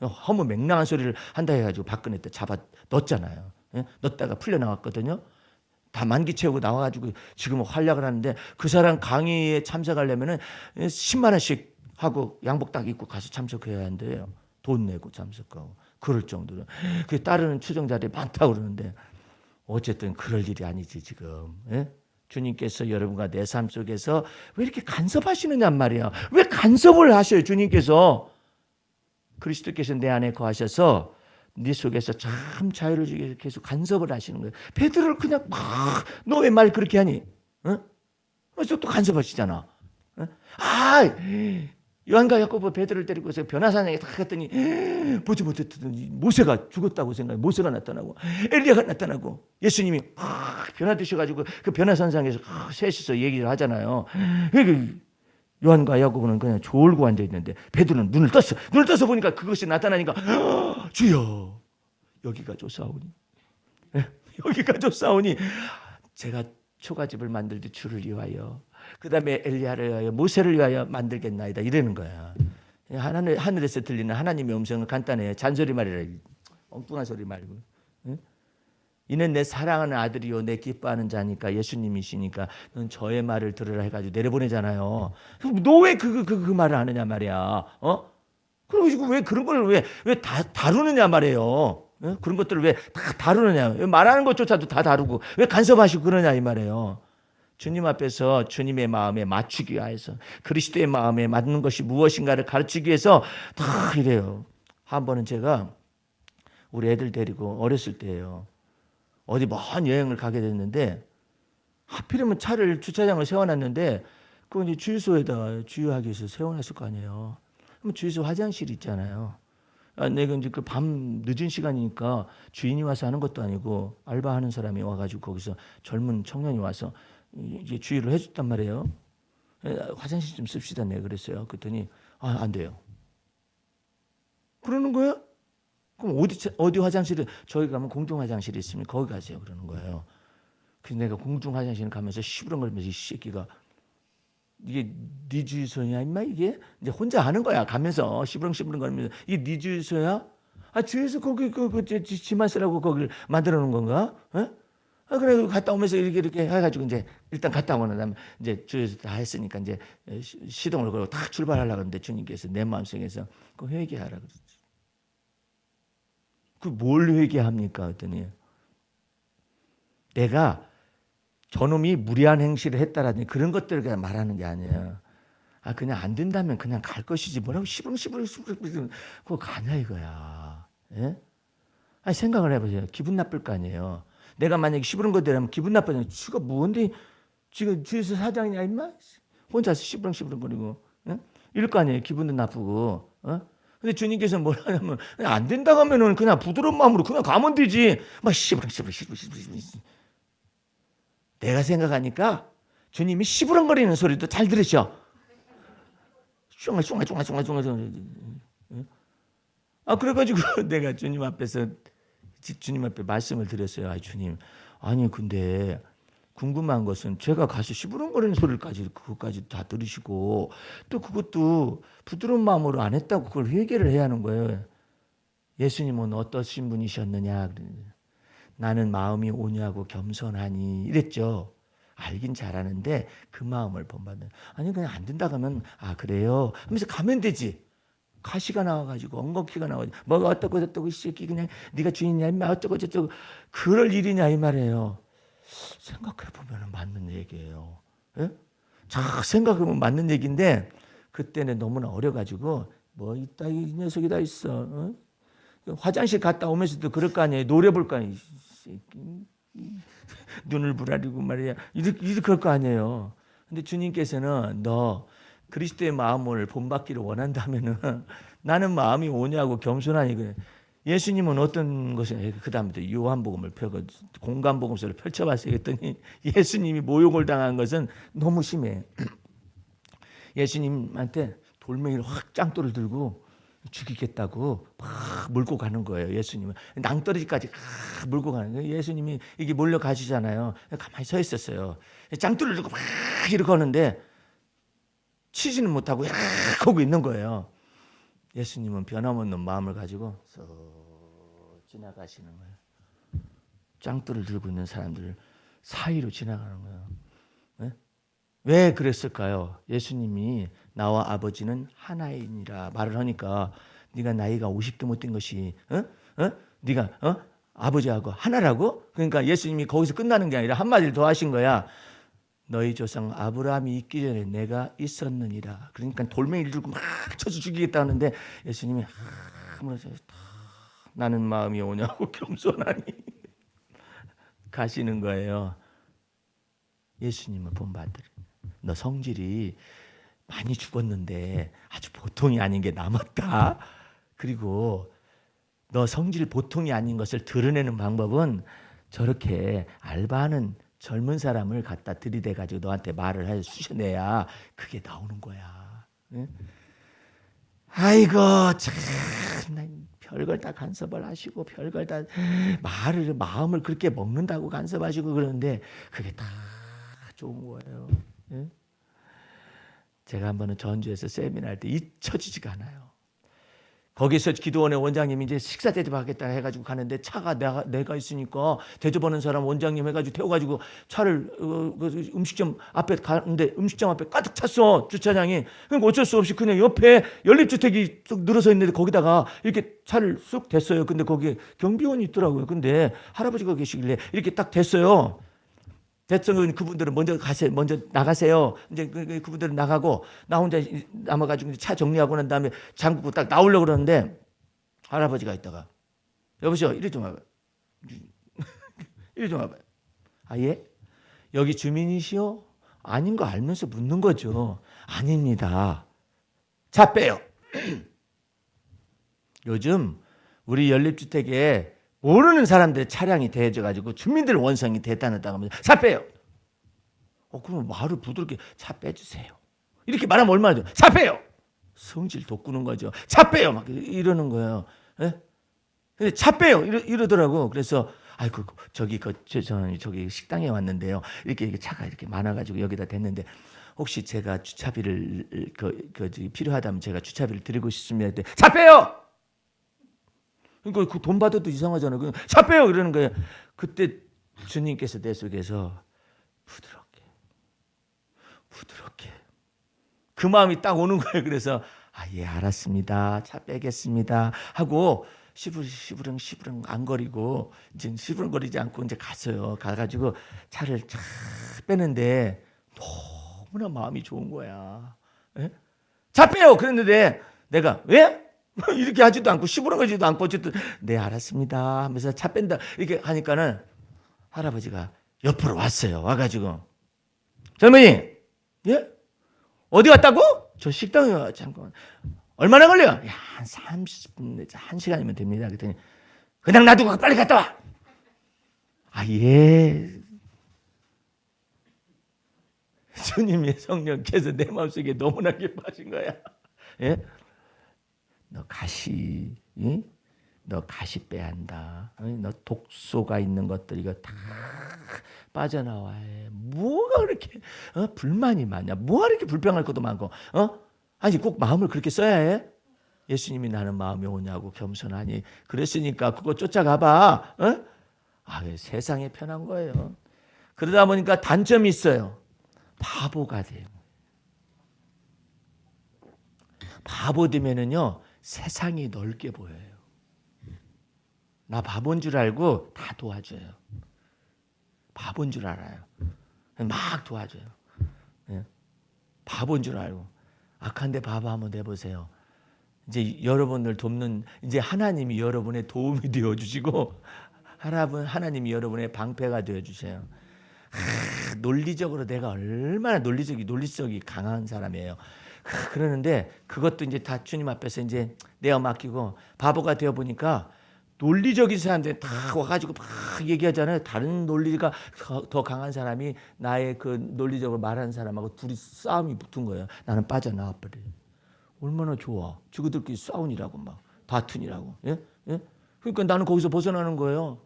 허무 맹랑한 소리를 한다 해가지고 박근혜 때 잡아 넣었잖아요. 넣었다가 풀려나왔거든요. 다 만기 채우고 나와가지고 지금은 활약을 하는데 그 사람 강의에 참석하려면은 10만 원씩 하고 양복 딱 입고 가서 참석해야 한대요. 돈 내고 참석하고 그럴 정도로. 그 따르는 추종자들이 많다고 그러는데 어쨌든 그럴 일이 아니지 지금. 주님께서 여러분과 내 삶 속에서 왜 이렇게 간섭하시느냐 말이야. 왜 간섭을 하셔요 주님께서. 그리스도께서 내 안에 거하셔서 네 속에서 참 자유를 주기 위해서 계속 간섭을 하시는 거예요. 베드로를 그냥 막 너 왜 말 그렇게 하니? 그래서 또 간섭하시잖아. 요한과 야고보 베드로를 데리고서 변화산에 딱 갔더니 보지 못했더니 모세가 죽었다고 생각해. 모세가 나타나고 엘리야가 나타나고 예수님이 변화되셔가지고 그 변화산상에서 셋이서 얘기를 하잖아요. 요한과 야고보는 그냥 졸고 앉아 있는데 베드로는 눈을 떠서 보니까 그것이 나타나니까 주여 여기가 좋사오니 여기가 좋사오니 제가 초가집을 만들듯 주를 위하여 그 다음에 엘리야를 위하여 모세를 위하여 만들겠나이다 이러는 거야. 하늘에서 들리는 하나님의 음성은 간단해요. 잔소리 말이라 엉뚱한 소리 말고. 이는 내 사랑하는 아들이요 내 기뻐하는 자니까 예수님이시니까 넌 저의 말을 들으라 해가지고 내려보내잖아요. 너 왜 그 말을 하느냐 말이야. 그리고 왜 그런 걸 왜 다루느냐 말이에요. 그런 것들을 왜 다 다루느냐. 왜 말하는 것조차도 다 다루고 왜 간섭하시고 그러냐 이 말이에요. 주님 앞에서 주님의 마음에 맞추기 위해서 그리스도의 마음에 맞는 것이 무엇인가를 가르치기 위해서 다 이래요. 한 번은 제가 우리 애들 데리고 어렸을 때예요. 어디 먼 여행을 가게 됐는데 하필이면 차를 주차장을 세워놨는데 그 이제 주유소에다 주유하기 위해서 세워놨을 거 아니에요. 그럼 주유소 화장실이 있잖아요. 내가 이제 그 밤 늦은 시간이니까 주인이 와서 하는 것도 아니고 알바하는 사람이 와가지고 거기서 젊은 청년이 와서 이제 주유를 해줬단 말이에요. 화장실 좀 씁시다 내가 그랬어요. 그랬더니 안 돼요. 그러는 거야? 그럼 어디 화장실에 저희 가면 공중 화장실이 있으면 거기 가세요 그러는 거예요. 그래서 내가 공중 화장실 가면서 시부렁거리면서 이 새끼가 이게 네 주유소냐 임마 이게 이제 혼자 하는 거야 가면서 시부렁거리면서 이게 네 주유소야? 주유소 거기 지만 쓰라고 거기를 만들어 놓은 건가? 그래 갔다 오면서 이렇게 해가지고 이제 일단 갔다 오는 다음에 이제 주유소 다 했으니까 이제 시동을 걸고 딱 출발하려고 하는데 주님께서 내 마음속에서 그 회개하라 그랬지. 그 뭘 회개합니까? 했더니 내가 저놈이 무리한 행실을 했다라든지 그런 것들을 그냥 말하는 게 아니에요. 그냥 안 된다면 그냥 갈 것이지 뭐라고 시부렁 그거 가냐 이거야. 예? 생각을 해보세요. 기분 나쁠 거 아니에요. 내가 만약에 시부렁거리면 기분 나쁘잖아요. 지가 뭔데 지금 주유소 사장이냐 임마? 혼자서 시부렁거리고 이럴 거 아니에요. 기분도 나쁘고. 근데 주님께서 뭐라 하냐면 안 된다고 하면은 그냥 부드러운 마음으로 그냥 가면 되지. 막 시부렁. 내가 생각하니까 주님이 시부렁거리는 소리도 잘 들으셔. 숑아. 그래가지고 내가 주님 앞에 말씀을 드렸어요. 주님, 근데 궁금한 것은 제가 가서 시부렁거리는 소리까지 그것까지 다 들으시고 또 그것도 부드러운 마음으로 안 했다고 그걸 회개를 해야 하는 거예요. 예수님은 어떠신 분이셨느냐? 나는 마음이 온유하고 겸손하니 이랬죠. 알긴 잘하는데 그 마음을 본받는. 그냥 안 된다고 하면 그래요 하면서 가면 되지. 가시가 나와가지고 엉겅퀴가 나와가지고 뭐가 어쩌고 이 새끼 그냥 네가 주인이냐 임마 어쩌고 저쩌고 그럴 일이냐 이 말이에요. 생각해보면 맞는 얘기예요. 예? 자 생각해보면 맞는 얘기인데 그때는 너무나 어려가지고 뭐 이따 이 녀석이 다 있어. 화장실 갔다 오면서도 그럴 거 아니에요. 노래 볼 거 아니에요. 눈을 부라리고 말이야. 이렇게 그럴 거 아니에요. 근데 주님께서는 너 그리스도의 마음을 본받기를 원한다면은 나는 마음이 오냐고 겸손하니 그래. 예수님은 어떤 것을 그 다음부터 요한복음을 펴고 공간복음서를 펼쳐봤어요. 그랬더니 예수님이 모욕을 당한 것은 너무 심해. 예수님한테 돌멩이를 확 짱돌을 들고 죽이겠다고 막 몰고 가는 거예요. 예수님은 낭떠러지까지 몰고 가는 거예요. 예수님이 이게 몰려가시잖아요. 가만히 서 있었어요. 짱돌을 들고 막 이렇게 하는데 치지는 못하고 하고 있는 거예요. 예수님은 변함없는 마음을 가지고 쏙 지나가시는 거예요. 짱돌을 들고 있는 사람들 사이로 지나가는 거예요. 네? 왜 그랬을까요? 예수님이 나와 아버지는 하나이니라 말을 하니까 네가 나이가 50도 못 된 것이 네가 아버지하고 하나라고? 그러니까 예수님이 거기서 끝나는 게 아니라 한마디를 더 하신 거야. 너희 조상 아브라함이 있기 전에 내가 있었느니라. 그러니까 돌멩이를 들고 막 쳐서 죽이겠다 하는데 예수님이 하면서 나는 마음이 오냐고 겸손하니 가시는 거예요. 예수님은 본받으래. 너 성질이 많이 죽었는데 아주 보통이 아닌 게 남았다. 그리고 너 성질 보통이 아닌 것을 드러내는 방법은 저렇게 알바하는 젊은 사람을 갖다 들이대가지고 너한테 말을 해 쑤셔내야 그게 나오는 거야. 응? 아이고 참 별걸 다 간섭을 하시고 별걸 다 마음을 그렇게 먹는다고 간섭하시고 그러는데 그게 다 좋은 거예요. 응? 제가 한 번은 전주에서 세미나 할 때 잊혀지지가 않아요. 거기서 기도원의 원장님이 이제 식사 대접하겠다 해가지고 가는데 차가 내가 있으니까 대접하는 사람 원장님 해가지고 태워가지고 차를 음식점 앞에 가는데 음식점 앞에 가득 찼어 주차장이. 그러니까 어쩔 수 없이 그냥 옆에 연립주택이 쭉 늘어서 있는데 거기다가 이렇게 차를 쑥 댔어요. 근데 거기에 경비원이 있더라고요. 근데 할아버지가 계시길래 이렇게 딱 댔어요. 됐으면 그분들은 먼저 가세요. 먼저 나가세요. 이제 그분들은 나가고 나 혼자 남아가지고 차 정리하고 난 다음에 잠그고 딱 나오려고 그러는데 할아버지가 있다가 여보세요. 이리 좀 와봐요. 이리 좀 와봐요. 아 예? 여기 주민이시오? 아닌 거 알면서 묻는 거죠. 아닙니다. 차 빼요. 요즘 우리 연립주택에 모르는 사람들 차량이 대해져가지고 주민들 원성이 대단하다고 하면서 차 빼요. 그럼 말을 부드럽게 차 빼주세요. 이렇게 말하면 얼마나 좋아. 차 빼요. 성질 돋구는 거죠. 차 빼요. 막 이러는 거예요. 예? 근데 차 빼요. 이러더라고. 그래서 아이고 저기 저기 식당에 왔는데요. 이렇게 차가 이렇게 많아가지고 여기다 댔는데 혹시 제가 주차비를 필요하다면 제가 주차비를 드리고 싶으면 차 빼요. 그러니까 그 돈 받아도 이상하잖아요. 그냥 차 빼요 이러는 거예요. 그때 주님께서 내 속에서 부드럽게 그 마음이 딱 오는 거예요. 그래서 예 알았습니다. 차 빼겠습니다 하고 시부렁 안 거리고 이제 시부렁거리지 않고 이제 갔어요. 가가지고 차를 쫙 빼는데 너무나 마음이 좋은 거야. 에? 차 빼요 그랬는데 내가 왜? 이렇게 하지도 않고 시부렁거리지도 않고 어쨌든 네 알았습니다 하면서 차 뺀다 이렇게 하니까는 할아버지가 옆으로 왔어요. 와가지고 젊은이 예? 어디 갔다고? 저 식당에 와 잠깐. 얼마나 걸려? 한 30분, 1시간이면 됩니다. 그랬더니 그냥 놔두고 빨리 갔다 와. 예. 주님의 성령께서 내 마음속에 너무나 기뻐하신 거야. 예? 너 가시 빼야 한다. 너 독소가 있는 것들 이거 다 빠져나와야 해. 뭐가 그렇게 불만이 많냐? 뭐가 이렇게 불평할 것도 많고? 아니 꼭 마음을 그렇게 써야 해? 예수님이 나는 마음이 오냐고 겸손하니 그랬으니까 그거 쫓아가봐. 세상에 편한 거예요. 그러다 보니까 단점이 있어요. 바보가 돼요. 바보 되면은요 세상이 넓게 보여요. 나 바본 줄 알고 다 도와줘요. 바본 줄 알아요. 막 도와줘요. 예? 바본 줄 알고. 악한데 바보 한번 내보세요. 이제 여러분을 돕는 이제 하나님이 여러분의 도움이 되어 주시고 하나님이 여러분의 방패가 되어 주세요. 논리적으로 내가 얼마나 논리성이 강한 사람이에요. 그러는데 그것도 이제 다 주님 앞에서 이제 내어 맡기고 바보가 되어 보니까 논리적인 사람들 다 와가지고 막 얘기하잖아요. 다른 논리가 더 강한 사람이 나의 그 논리적으로 말하는 사람하고 둘이 싸움이 붙은 거예요. 나는 빠져나와 버려요. 얼마나 좋아. 저들끼리 싸우니라고 막 다투니라고. 예? 예? 그러니까 나는 거기서 벗어나는 거예요.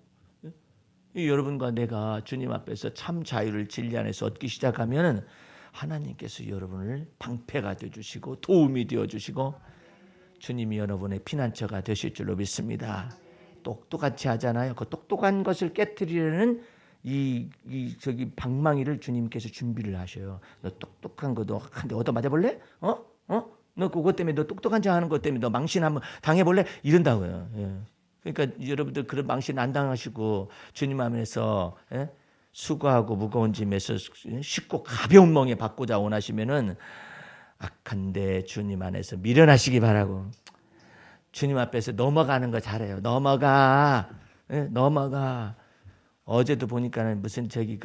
예? 여러분과 내가 주님 앞에서 참 자유를 진리 안에서 얻기 시작하면 하나님께서 여러분을 방패가 되어주시고 도움이 되어주시고 주님이 여러분의 피난처가 되실 줄로 믿습니다. 똑똑같이 하잖아요. 그 똑똑한 것을 깨트리려는 저기 방망이를 주님께서 준비를 하셔요. 너 똑똑한 거 너 한 대 얻어 맞아볼래? 너 그것 때문에 너 똑똑한 척 하는 것 때문에 너 망신 한번 당해볼래? 이런다고요. 예. 그러니까 여러분들 그런 망신 안 당하시고 주님 안에서 예? 수고하고 무거운 짐에서 쉽고 가벼운 멍에 받고자 원하시면은 악한데 주님 안에서 미련하시기 바라고. 주님 앞에서 넘어가는 거 잘해요. 넘어가. 어제도 보니까는 무슨 저기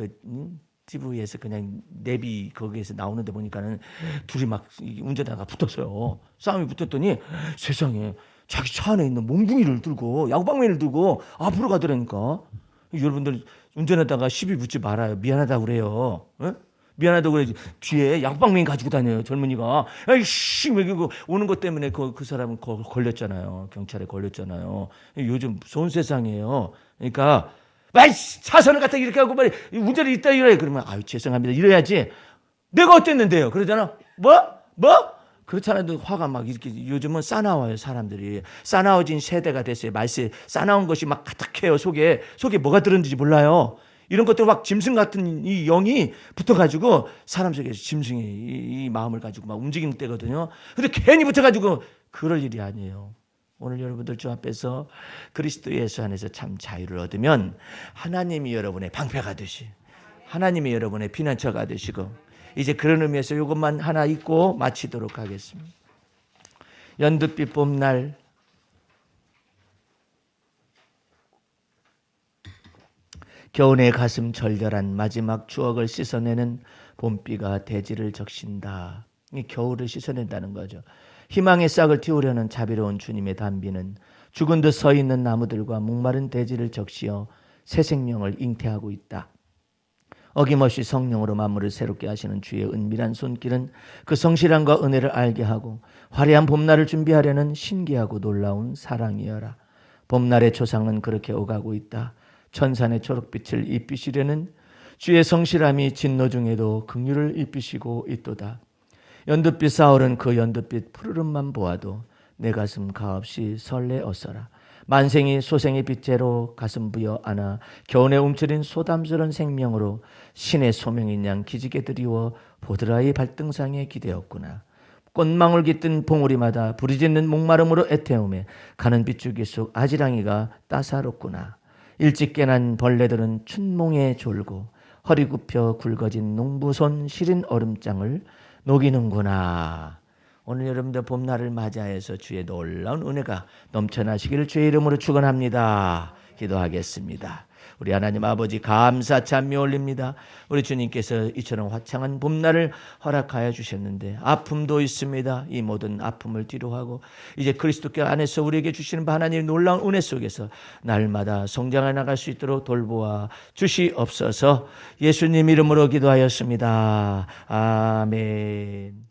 TV에서 그냥 내비 거기에서 나오는데 보니까는 둘이 막 운전하다가 붙었어요. 싸움이 붙었더니 세상에 자기 차 안에 있는 몽둥이를 들고 야구방망이를 들고 앞으로 가더라니까. 여러분들 운전하다가 시비 붙지 말아요. 미안하다고 그래요. 미안하다고 그래야지. 뒤에 야구방망이 가지고 다녀요. 젊은이가. 아이씨 왜 그거 오는 것 때문에 그 사람은 걸렸잖아요. 경찰에 걸렸잖아요. 요즘 무서운 세상이에요. 그러니까 차선을 갖다 이렇게 하고 말이 운전을 있다 이래. 그러면 죄송합니다. 이래야지. 내가 어땠는데요? 그러잖아. 뭐? 그렇잖아요. 화가 막 이렇게 요즘은 싸나워요. 사람들이. 싸나워진 세대가 됐어요. 말세 싸나운 것이 막 가득해요. 속에 뭐가 들었는지 몰라요. 이런 것들 막 짐승 같은 이 영이 붙어가지고 사람 속에서 짐승이 이 마음을 가지고 막 움직이는 때거든요. 근데 괜히 붙어가지고 그럴 일이 아니에요. 오늘 여러분들 주 앞에서 그리스도 예수 안에서 참 자유를 얻으면 하나님이 여러분의 방패가 되시. 하나님이 여러분의 피난처가 되시고, 이제 그런 의미에서 이것만 하나 읽고 마치도록 하겠습니다. 연두빛 봄날, 겨우내 가슴 절절한 마지막 추억을 씻어내는 봄비가 대지를 적신다. 이 겨울을 씻어낸다는 거죠. 희망의 싹을 틔우려는 자비로운 주님의 단비는 죽은 듯 서 있는 나무들과 목마른 대지를 적시어 새 생명을 잉태하고 있다. 어김없이 성령으로 만물을 새롭게 하시는 주의 은밀한 손길은 그 성실함과 은혜를 알게 하고 화려한 봄날을 준비하려는 신기하고 놀라운 사랑이여라. 봄날의 초상은 그렇게 오가고 있다. 천산의 초록빛을 입히시려는 주의 성실함이 진노 중에도 긍휼을 입히시고 있도다. 연두빛 사울은 그 연두빛 푸르름만 보아도 내 가슴 가없이 설레었어라. 만생이 소생의 빛재로 가슴 부여 안아 겨운에 움츠린 소담스런 생명으로 신의 소명인 양 기지개 드리워 보드라의 발등상에 기대었구나. 꽃망울 깃든 봉우리마다 부르짖는 목마름으로 애태움에 가는 빗줄기 속 아지랑이가 따사롭구나. 일찍 깨난 벌레들은 춘몽에 졸고 허리 굽혀 굵어진 농부손 시린 얼음장을 녹이는구나. 오늘 여러분들 봄날을 맞이해서 주의 놀라운 은혜가 넘쳐나시기를 주의 이름으로 축원합니다. 기도하겠습니다. 우리 하나님 아버지 감사 찬미 올립니다. 우리 주님께서 이처럼 화창한 봄날을 허락하여 주셨는데 아픔도 있습니다. 이 모든 아픔을 뒤로하고 이제 그리스도께 안에서 우리에게 주시는 하나님의 놀라운 은혜 속에서 날마다 성장해 나갈 수 있도록 돌보아 주시옵소서. 예수님 이름으로 기도하였습니다. 아멘.